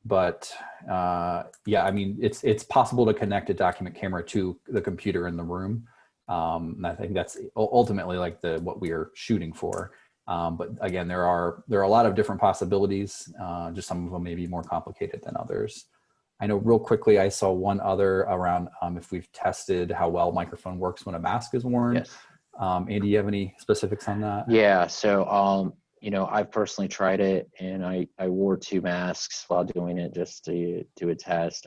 I mean, it's possible to connect a document camera to the computer in the room. And I think that's ultimately what we are shooting for. But again, there are a lot of different possibilities. Just some of them may be more complicated than others. I know real quickly, I saw one other around if we've tested how well microphone works when a mask is worn. Yes. Andy, do you have any specifics on that? Yeah, so I've personally tried it, and I wore 2 masks while doing it just to do a test.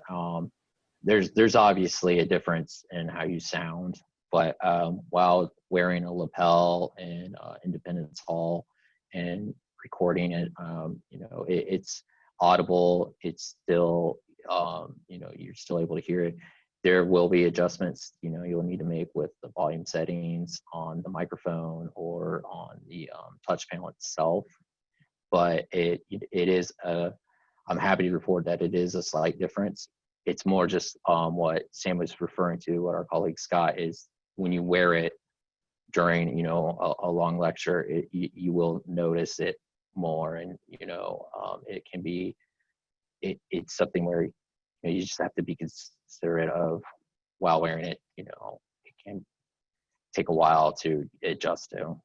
There's obviously a difference in how you sound but while wearing a lapel in Independence Hall and recording it, it's audible. It's still, you're still able to hear it. There will be adjustments, you'll need to make with the volume settings on the microphone or on the touch panel itself. But it is I'm happy to report that it is a slight difference. It's more just what Sam was referring to, what our colleague Scott is, when you wear it during, a long lecture, you will notice it more. And, it can be, it's something where, you just have to be considerate of while wearing it, it can take a while to adjust to.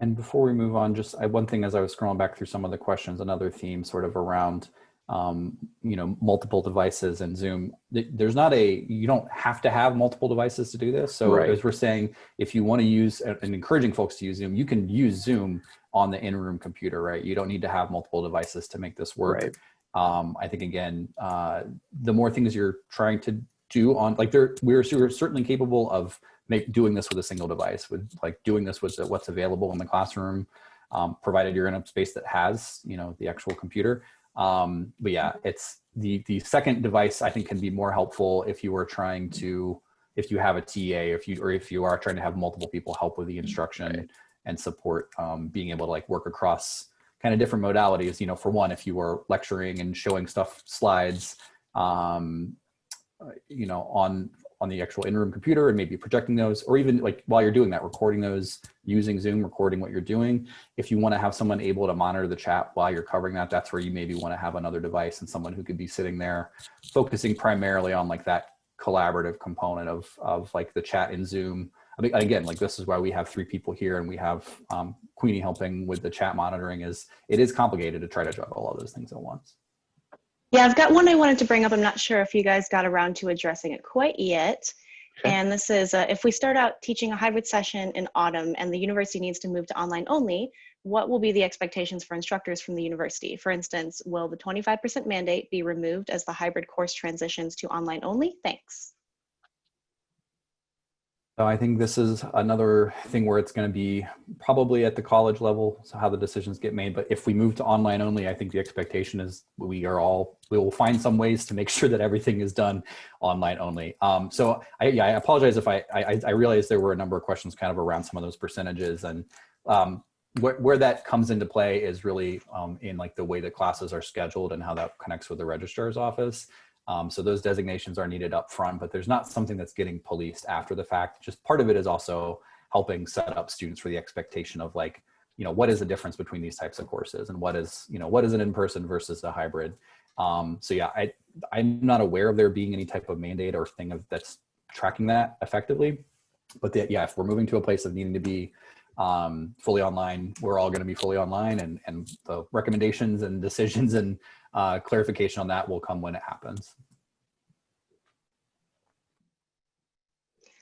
And before we move on, just one thing as I was scrolling back through some of the questions, another theme sort of around, multiple devices and Zoom. There's not you don't have to have multiple devices to do this. So Right. as we're saying, if you want to use and encouraging folks to use Zoom, you can use Zoom on the in-room computer, right? You don't need to have multiple devices to make this work. Right. I think again, the more things you're trying to do on, like we're certainly capable of doing this with a single device, with like doing this with what's available in the classroom, provided you're in a space that has, the actual computer. But yeah, it's the second device I think can be more helpful if you are trying to, if you have a TA, if you are trying to have multiple people help with the instruction Right. and support, being able to like work across kind of different modalities. For one, if you are lecturing and showing slides, on the actual in-room computer and maybe projecting those, or even like while you're doing that, recording those using Zoom, recording what you're doing. If you want to have someone able to monitor the chat while you're covering that, that's where you maybe want to have another device and someone who could be sitting there focusing primarily on like that collaborative component of like the chat in Zoom. I mean, again, like this is why we have 3 people here and we have Queenie helping with the chat monitoring. It is complicated to try to juggle all those things at once. Yeah, I've got one I wanted to bring up. I'm not sure if you guys got around to addressing it quite yet. Okay. And this is, if we start out teaching a hybrid session in autumn and the university needs to move to online only, what will be the expectations for instructors from the university? For instance, will the 25% mandate be removed as the hybrid course transitions to online only? Thanks. So I think this is another thing where it's going to be probably at the college level, so how the decisions get made. But if we move to online only, I think the expectation is we will find some ways to make sure that everything is done online only. So I apologize if I realized there were a number of questions kind of around some of those percentages, and where that comes into play is really in like the way that classes are scheduled and how that connects with the registrar's office. So those designations are needed up front, but there's not something that's getting policed after the fact. Just part of it is also helping set up students for the expectation of like, what is the difference between these types of courses and what is an in-person versus a hybrid. So yeah, I'm not aware of there being any type of mandate or thing that's tracking that effectively. But if we're moving to a place of needing to be fully online, we're all going to be fully online, and the recommendations and decisions and clarification on that will come when it happens.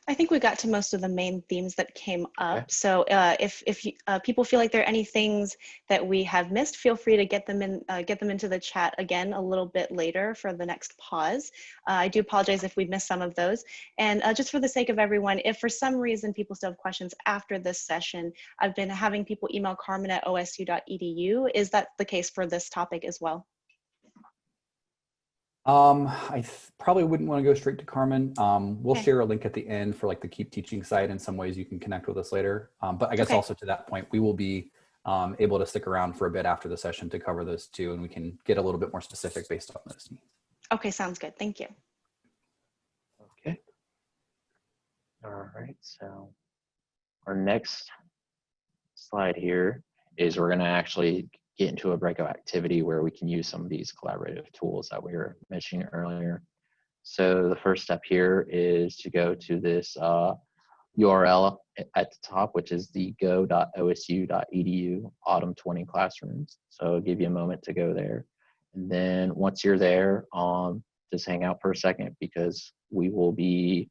I think we got to most of the main themes that came up. Okay. So if people feel like there are any things that we have missed, feel free to get them into the chat again a little bit later for the next pause. I do apologize if we missed some of those. And just for the sake of everyone, if for some reason people still have questions after this session, I've been having people email carmen@osu.edu. Is that the case for this topic as well? I probably wouldn't want to go straight to Carmen. We'll Okay. share a link at the end for like the Keep Teaching site. In some ways you can connect with us later. But I guess Okay. also to that point, we will be able to stick around for a bit after the session to cover those too, and we can get a little bit more specific based on those needs. Okay, sounds good. Thank you. Okay. All right. So our next slide here is we're going to actually get into a breakout activity where we can use some of these collaborative tools that we were mentioning earlier. So the first step here is to go to this URL at the top, which is the go.osu.edu autumn 20 classrooms. So I'll give you a moment to go there. And then once you're there, just hang out for a second because we will be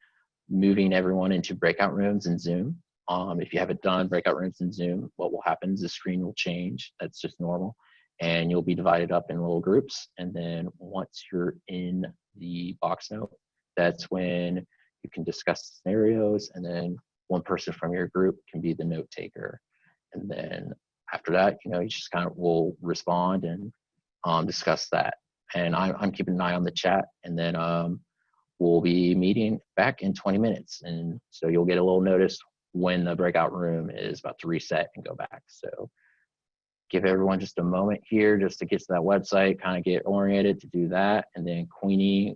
moving everyone into breakout rooms in Zoom. If you haven't done breakout rooms in Zoom, what will happen is the screen will change. That's just normal. And you'll be divided up in little groups. And then once you're in the box note, that's when You can discuss scenarios, and then one person from your group can be the note taker. And then after that, you just kind of will respond and discuss that. And I'm keeping an eye on the chat, and then we'll be meeting back in 20 minutes. And so you'll get a little notice when the breakout room is about to reset and go back. So give everyone just a moment here just to get to that website, kind of get oriented to do that. And then Queenie,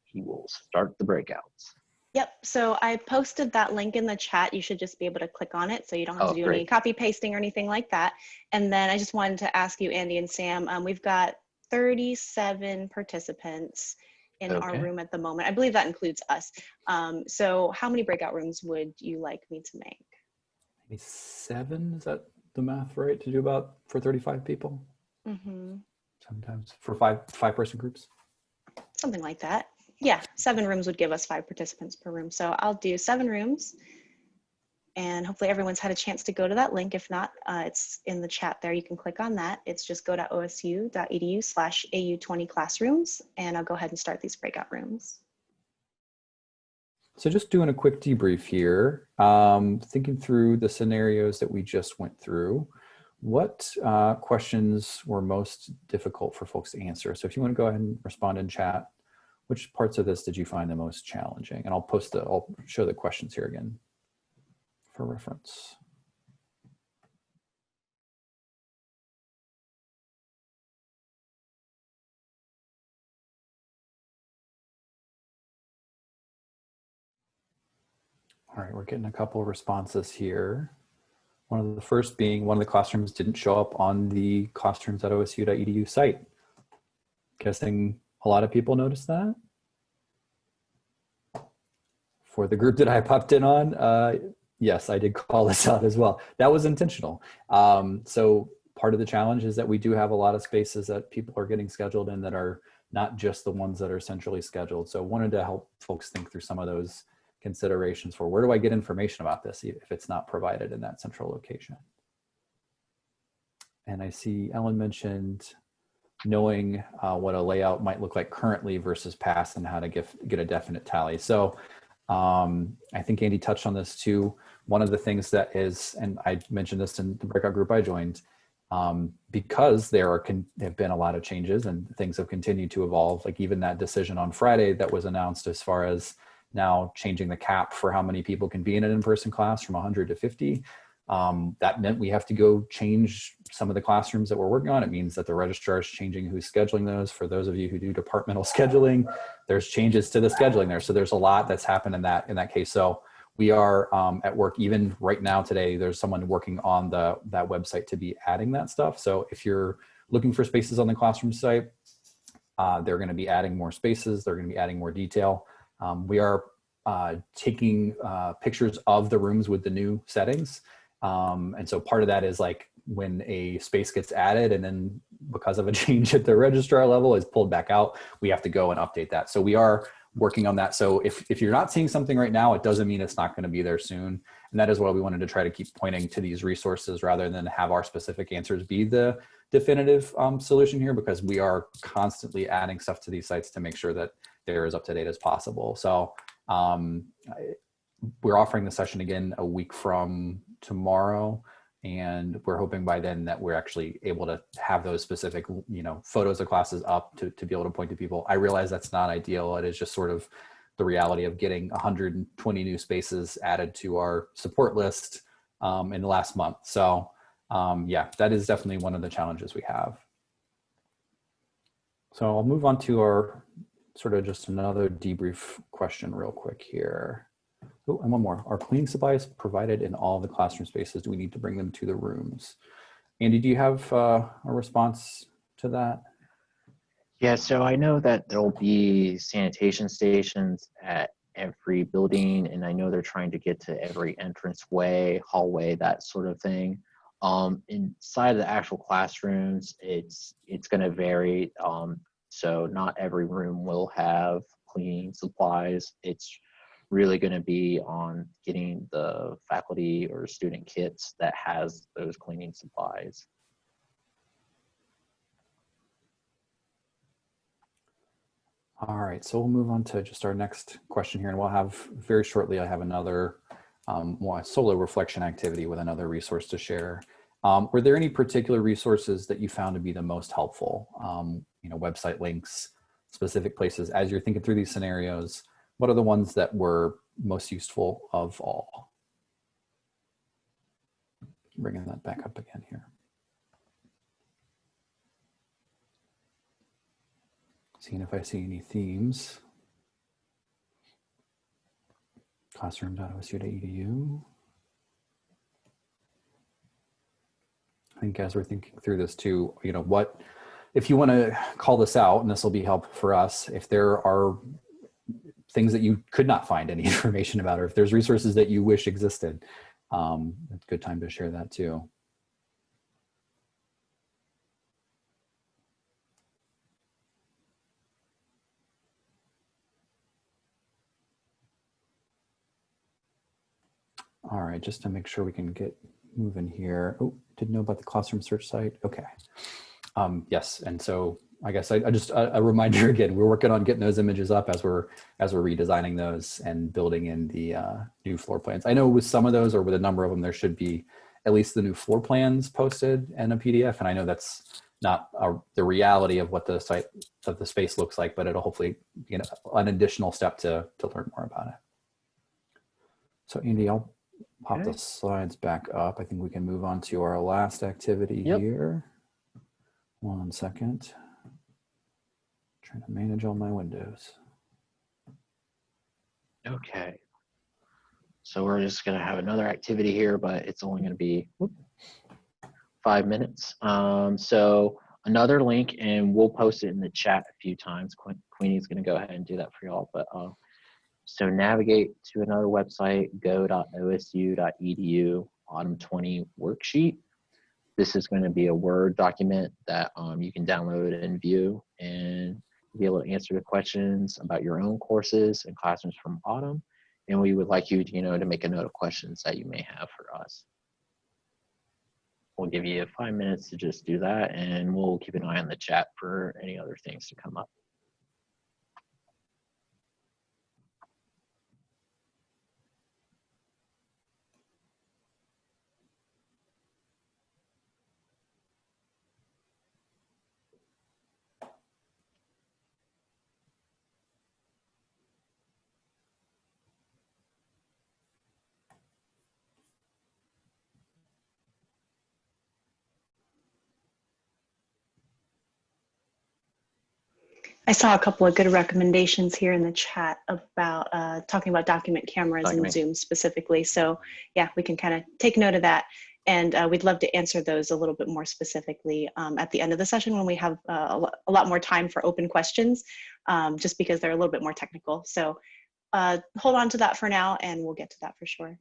he will start the breakouts. Yep, so I posted that link in the chat. You should just be able to click on it, so you don't have to do any copy pasting or anything like that. And then I just wanted to ask you, Andy and Sam, we've got 37 participants in our room at the moment. I believe that includes us. So how many breakout rooms would you like me to make? Maybe 7, is that the math right, to do about for 35 people? Mm-hmm. Sometimes for five-person groups? Something like that. Yeah, 7 rooms would give us 5 participants per room. So I'll do 7 rooms, and hopefully everyone's had a chance to go to that link. If not, it's in the chat there. You can click on that. It's just go.osu.edu/AU20 classrooms, and I'll go ahead and start these breakout rooms. So just doing a quick debrief here, thinking through the scenarios that we just went through, what questions were most difficult for folks to answer? So if you want to go ahead and respond in chat, which parts of this did you find the most challenging? And I'll show the questions here again for reference. All right, we're getting a couple of responses here. One of the first being one of the classrooms didn't show up on the classrooms.osu.edu site. Guessing a lot of people noticed that. For the group that I popped in on, yes, I did call this out as well. That was intentional. So part of the challenge is that we do have a lot of spaces that people are getting scheduled in that are not just the ones that are centrally scheduled. So I wanted to help folks think through some of those considerations for where do I get information about this if it's not provided in that central location. And I see Ellen mentioned knowing what a layout might look like currently versus past and how to get a definite tally. So I think Andy touched on this too. One of the things that is, and I mentioned this in the breakout group I joined, because there have been a lot of changes and things have continued to evolve, like even that decision on Friday that was announced as far as now changing the cap for how many people can be in an in-person class from 100 to 50. That meant we have to go change some of the classrooms that we're working on. It means that the registrar is changing who's scheduling those. For those of you who do departmental scheduling, there's changes to the scheduling there. So there's a lot that's happened in that case. So we are at work even right now today. There's someone working on that website to be adding that stuff. So if you're looking for spaces on the classroom site, they're going to be adding more spaces. They're going to be adding more detail. We are taking pictures of the rooms with the new settings. And so part of that is like when a space gets added and then because of a change at the registrar level is pulled back out, we have to go and update that. So we are working on that. So if you're not seeing something right now, it doesn't mean it's not going to be there soon. And that is why we wanted to try to keep pointing to these resources rather than have our specific answers be the definitive solution here, because we are constantly adding stuff to these sites to make sure that they're as up to date as possible. So we're offering the session again a week from tomorrow, and we're hoping by then that we're actually able to have those specific, photos of classes up to be able to point to people. I realize that's not ideal. It is just sort of the reality of getting 120 new spaces added to our support list in the last month. So yeah, that is definitely one of the challenges we have. So I'll move on to our sort of just another debrief question real quick here. Oh, and one more. Are cleaning supplies provided in all the classroom spaces? Do we need to bring them to the rooms? Andy, do you have a response to that? Yeah, so I know that there'll be sanitation stations at every building, and I know they're trying to get to every entranceway, hallway, that sort of thing. Inside of the actual classrooms, it's going to vary. So not every room will have cleaning supplies. It's really going to be on getting the faculty or student kits that has those cleaning supplies. All right, so we'll move on to just our next question here, and we'll have very shortly, I have another more solo reflection activity with another resource to share. Were there any particular resources that you found to be the most helpful? Website links, specific places, as you're thinking through these scenarios, what are the ones that were most useful of all? Bringing that back up again here. Seeing if I see any themes. Classroom.osu.edu. I think as we're thinking through this too, what, if you want to call this out, and this will be helpful for us, if there are things that you could not find any information about, or if there's resources that you wish existed, it's a good time to share that too. All right, just to make sure we can get moving here. Oh, didn't know about the classroom search site. Okay. Yes, and so I guess I just a reminder again, we're working on getting those images up as we're redesigning those and building in the new floor plans. I know with some of those, or with a number of them, there should be at least the new floor plans posted in a PDF, and I know that's not the reality of what the site of the space looks like, but it'll hopefully be an additional step to learn more about it. So Andy, I'll pop the slides back up. I think we can move on to our last activity here. 1 second. Trying to manage all my windows. Okay. So we're just going to have another activity here, but it's only going to be 5 minutes. So another link, and we'll post it in the chat a few times. Queenie's going to go ahead and do that for y'all. But so navigate to another website, go.osu.edu, Autumn 20 worksheet. This is going to be a Word document that you can download and view, and be able to answer the questions about your own courses and classrooms from Autumn. And we would like you to, to make a note of questions that you may have for us. We'll give you 5 minutes to just do that, and we'll keep an eye on the chat for any other things to come up. I saw a couple of good recommendations here in the chat about talking about document cameras and Zoom specifically. So yeah, we can kind of take note of that. And we'd love to answer those a little bit more specifically at the end of the session when we have a lot more time for open questions, just because they're a little bit more technical. So hold on to that for now, and we'll get to that for sure.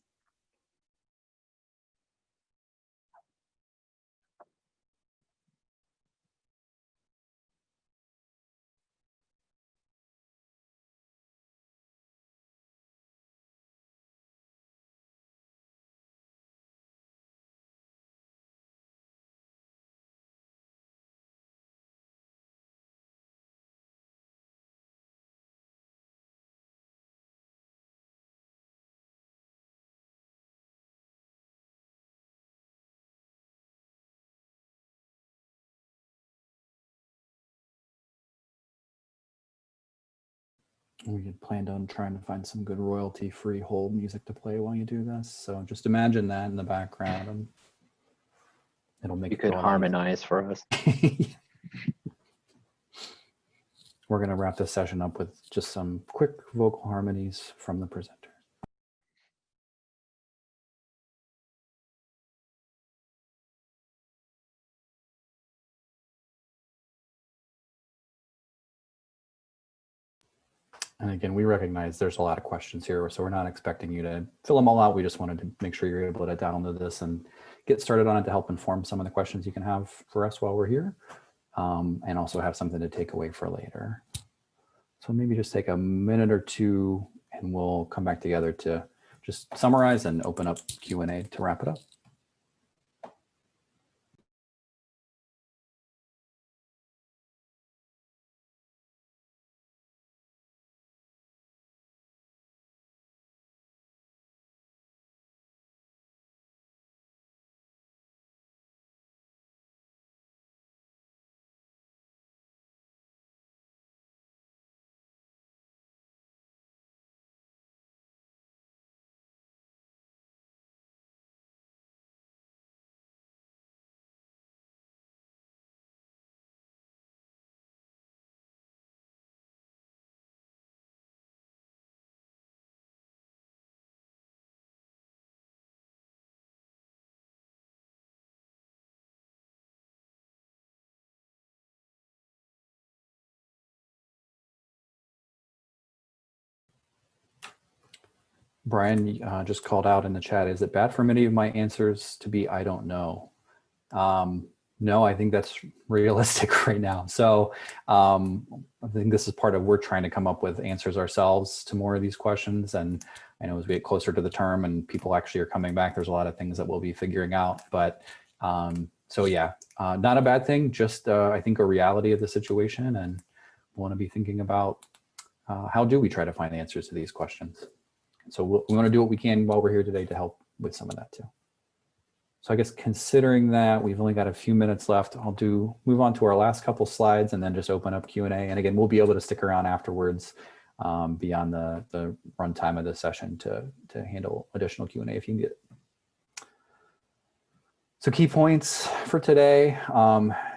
We had planned on trying to find some good royalty-free hold music to play while you do this. So just imagine that in the background, and it'll make you could harmonize for us. We're going to wrap this session up with just some quick vocal harmonies from the presenter. And again, we recognize there's a lot of questions here, so we're not expecting you to fill them all out. We just wanted to make sure you're able to download this and get started on it to help inform some of the questions you can have for us while we're here, and also have something to take away for later. So maybe just take a minute or two, and we'll come back together to just summarize and open up Q&A to wrap it up. Brian just called out in the chat, is it bad for many of my answers to be, I don't know? No, I think that's realistic right now. So I think this is part of, we're trying to come up with answers ourselves to more of these questions. And I know as we get closer to the term and people actually are coming back, there's a lot of things that we'll be figuring out. But so yeah, not a bad thing, just I think a reality of the situation, and we want to be thinking about how do we try to find answers to these questions. So we want to do what we can while we're here today to help with some of that too. So I guess considering that we've only got a few minutes left, I'll move on to our last couple slides and then just open up Q&A. And again, we'll be able to stick around afterwards beyond the runtime of the session to handle additional Q&A if you can get it. So key points for today,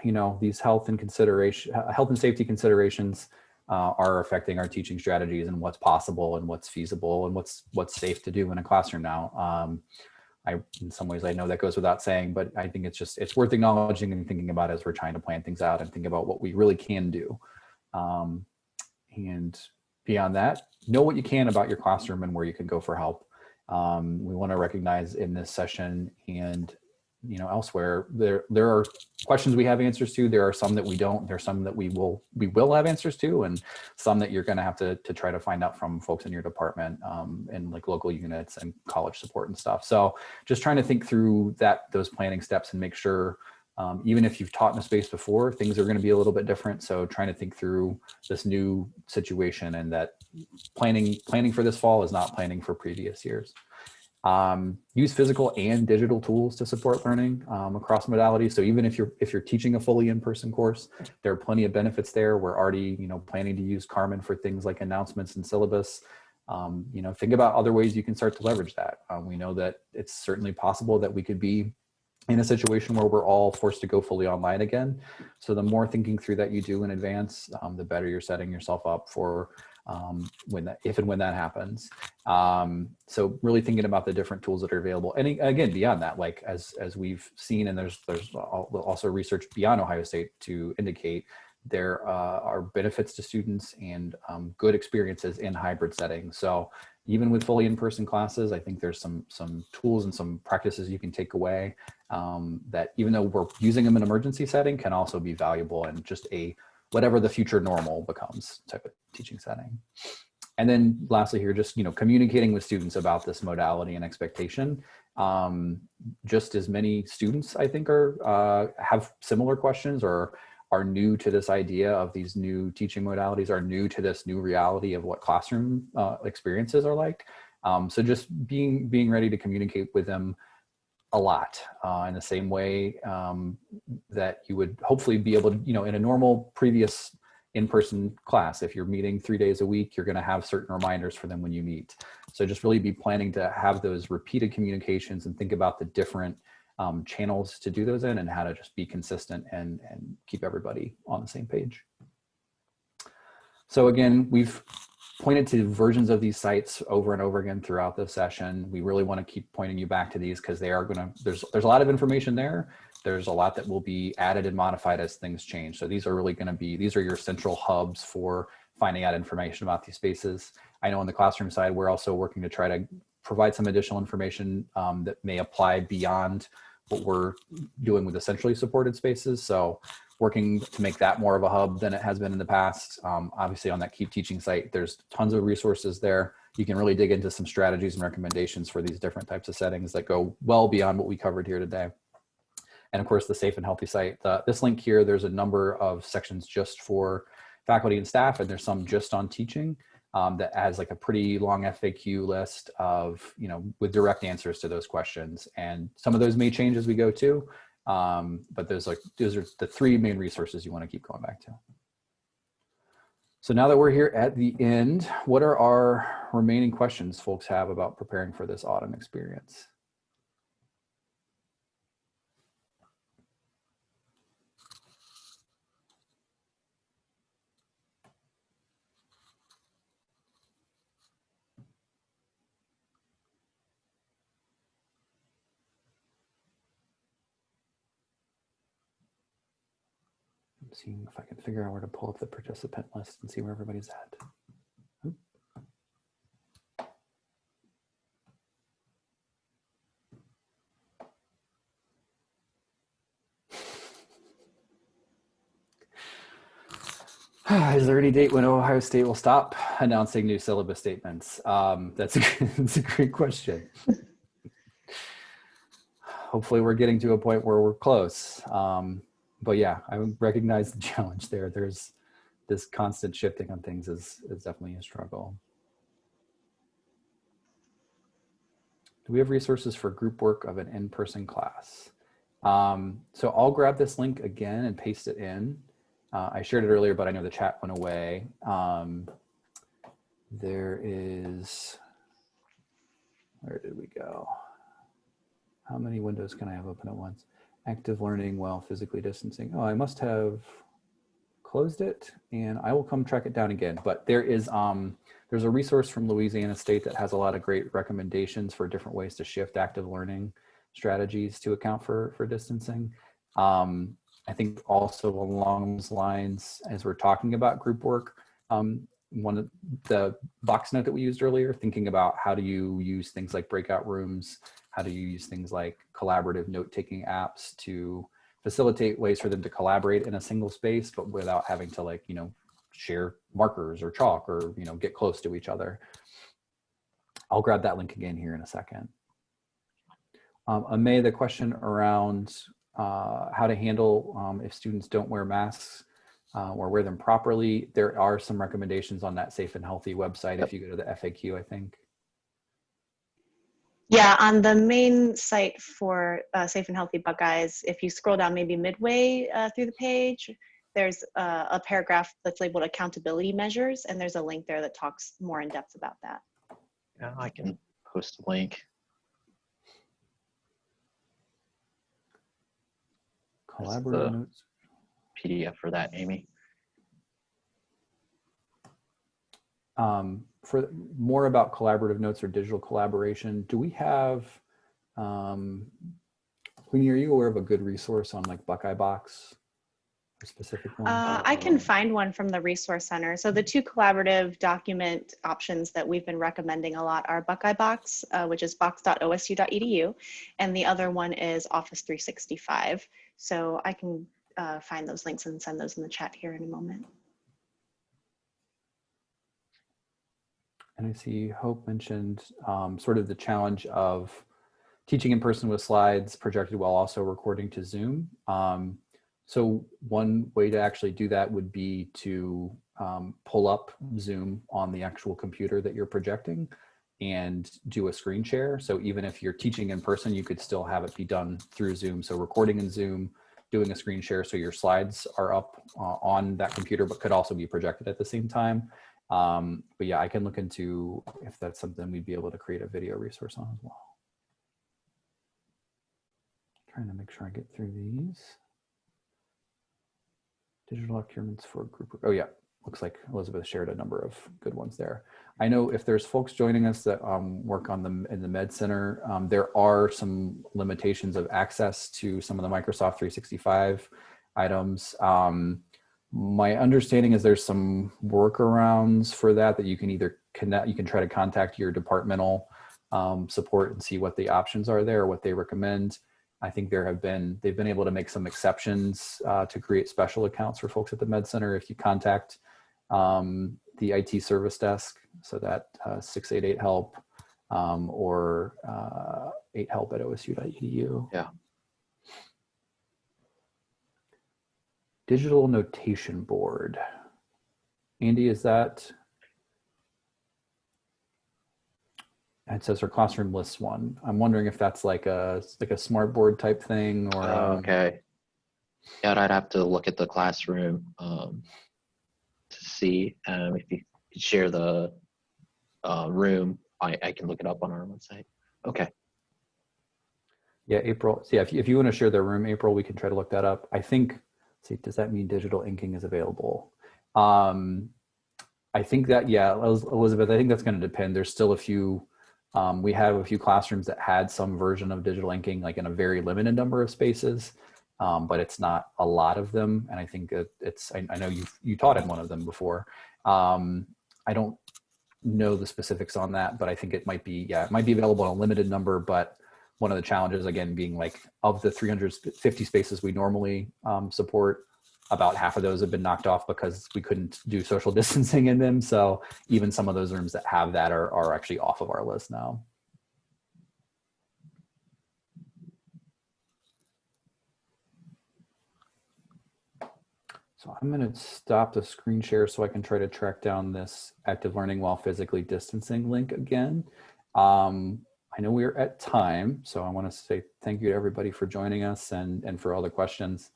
you know, these health and safety considerations are affecting our teaching strategies and what's possible and what's feasible and what's safe to do in a classroom now. In some ways, I know that goes without saying, but I think it's worth acknowledging and thinking about as we're trying to plan things out and think about what we really can do. And beyond that, know what you can about your classroom and where you can go for help. We want to recognize in this session and elsewhere, there are questions we have answers to. There are some that we don't. There are some that we will have answers to, and some that you're going to have to try to find out from folks in your department and like local units and college support and stuff. So just trying to think through those planning steps and make sure, even if you've taught in a space before, things are going to be a little bit different. So trying to think through this new situation, and that planning for this fall is not planning for previous years. Use physical and digital tools to support learning across modalities. So even if you're teaching a fully in-person course, there are plenty of benefits there. We're already planning to use Carmen for things like announcements and syllabus. Think about other ways you can start to leverage that. We know that it's certainly possible that we could be in a situation where we're all forced to go fully online again. So the more thinking through that you do in advance, the better you're setting yourself up for if and when that happens. So really thinking about the different tools that are available. And again, beyond that, like as we've seen, and there's also research beyond Ohio State to indicate there are benefits to students and good experiences in hybrid settings. So even with fully in-person classes, I think there's some tools and some practices you can take away that, even though we're using them in an emergency setting, can also be valuable in just whatever the future normal becomes type of teaching setting. And then lastly here, just communicating with students about this modality and expectation. Just as many students, I think, have similar questions or are new to this idea of these new teaching modalities, are new to this new reality of what classroom experiences are like. So just being ready to communicate with them a lot in the same way that you would hopefully be able to, in a normal previous in-person class, if you're meeting 3 days a week, you're going to have certain reminders for them when you meet. So just really be planning to have those repeated communications and think about the different channels to do those in and how to just be consistent and keep everybody on the same page. So again, we've pointed to versions of these sites over and over again throughout the session. We really want to keep pointing you back to these because they are there's a lot of information there. There's a lot that will be added and modified as things change. So these are really going to be, these are your central hubs for finding out information about these spaces. I know on the classroom side, we're also working to try to provide some additional information that may apply beyond what we're doing with essentially supported spaces. So working to make that more of a hub than it has been in the past. Obviously on that Keep Teaching site, there's tons of resources there. You can really dig into some strategies and recommendations for these different types of settings that go well beyond what we covered here today. And of course, the Safe and Healthy site. This link here, there's a number of sections just for faculty and staff, and there's some just on teaching that has like a pretty long FAQ list of, with direct answers to those questions. And some of those may change as we go too. But those are the three main resources you want to keep going back to. So now that we're here at the end, what are our remaining questions folks have about preparing for this autumn experience? Seeing if I can figure out where to pull up the participant list and see where everybody's at. Is there any date when Ohio State will stop announcing new syllabus statements? That's a great question. Hopefully we're getting to a point where we're close. But yeah, I recognize the challenge there. There's this constant shifting on things is definitely a struggle. Do we have resources for group work of an in-person class? So I'll grab this link again and paste it in. I shared it earlier, but I know the chat went away. There is, where did we go? How many windows can I have open at once? Active learning while physically distancing. Oh, I must have closed it, and I will come track it down again. But there is, there's a resource from Louisiana State that has a lot of great recommendations for different ways to shift active learning strategies to account for distancing. I think also along those lines, as we're talking about group work, one of the box note that we used earlier, thinking about how do you use things like breakout rooms, how do you use things like collaborative note-taking apps to facilitate ways for them to collaborate in a single space, but without having to, like, you know, share markers or chalk or, you know, get close to each other. I'll grab that link again here in a second. Amay, the question around how to handle if students don't wear masks or wear them properly, there are some recommendations on that Safe and Healthy website. If you go to the FAQ, I think. Yeah, on the main site for Safe and Healthy Buckeyes, if you scroll down maybe midway through the page, there's a paragraph that's labeled accountability measures, and there's a link there that talks more in depth about that. Yeah, I can post a link. Collaborative notes. PDF for that, Amy. For more about collaborative notes or digital collaboration, do we have, Queenie, are you aware of a good resource on like Buckeye Box? A specific one? I can find one from the Resource Center. So the two collaborative document options that we've been recommending a lot are Buckeye Box, which is box.osu.edu, and the other one is Office 365. So I can find those links and send those in the chat here in a moment. And I see Hope mentioned sort of the challenge of teaching in person with slides projected while also recording to Zoom. So one way to actually do that would be to pull up Zoom on the actual computer that you're projecting and do a screen share. So even if you're teaching in person, you could still have it be done through Zoom. So recording in Zoom, doing a screen share so your slides are up on that computer, but could also be projected at the same time. But yeah, I can look into if that's something we'd be able to create a video resource on as well. Trying to make sure I get through these. Digital documents for group. Oh yeah, looks like Elizabeth shared a number of good ones there. I know if there's folks joining us that work on them in the Med Center, there are some limitations of access to some of the Microsoft 365 items. My understanding is there's some workarounds for that you can either connect, you can try to contact your departmental support and see what the options are there or what they recommend. I think they've been able to make some exceptions to create special accounts for folks at the Med Center. If you contact the IT service desk, so that 688-HELP or 8help@osu.edu. Yeah. Digital notation board. Andy, is that? It says our classroom lists one. I'm wondering if that's like a smart board type thing or. Okay. Yeah, I'd have to look at the classroom to see if you could share the room. I can look it up on our website. Okay. Yeah, April. So yeah, if you want to share the room, April, we can try to look that up. I think. See, does that mean digital inking is available? I think that, yeah, Elizabeth, I think that's going to depend. There's still a few, we have a few classrooms that had some version of digital inking, like in a very limited number of spaces, but it's not a lot of them. And I think it's, I know you taught in one of them before. I don't know the specifics on that, but I think it might be, yeah, it might be available in a limited number, but one of the challenges, again, being like of the 350 spaces we normally support, about half of those have been knocked off because we couldn't do social distancing in them. So even some of those rooms that have that are actually off of our list now. So I'm going to stop the screen share so I can try to track down this active learning while physically distancing link again. I know we're at time, so I want to say thank you to everybody for joining us and for all the questions.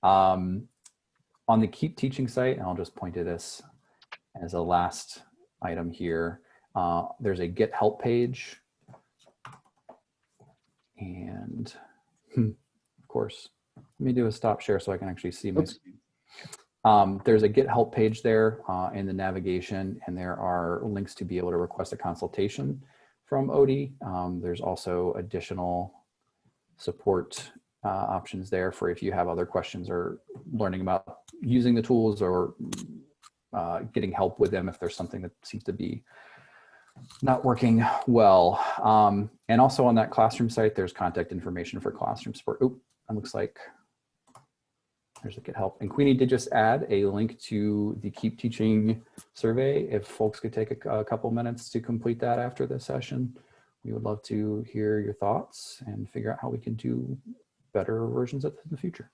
On the Keep Teaching site, and I'll just point to this as a last item here, there's a Get Help page. And of course, let me do a stop share so I can actually see my screen. There's a Get Help page there in the navigation, and there are links to be able to request a consultation from Odie. There's also additional support options there for if you have other questions or learning about using the tools or getting help with them if there's something that seems to be not working well. And also on that classroom site, there's contact information for classroom support. Oh, it looks like there's a Get Help. And Queenie did just add a link to the Keep Teaching survey. If folks could take a couple minutes to complete that after the session, we would love to hear your thoughts and figure out how we can do better versions of it in the future.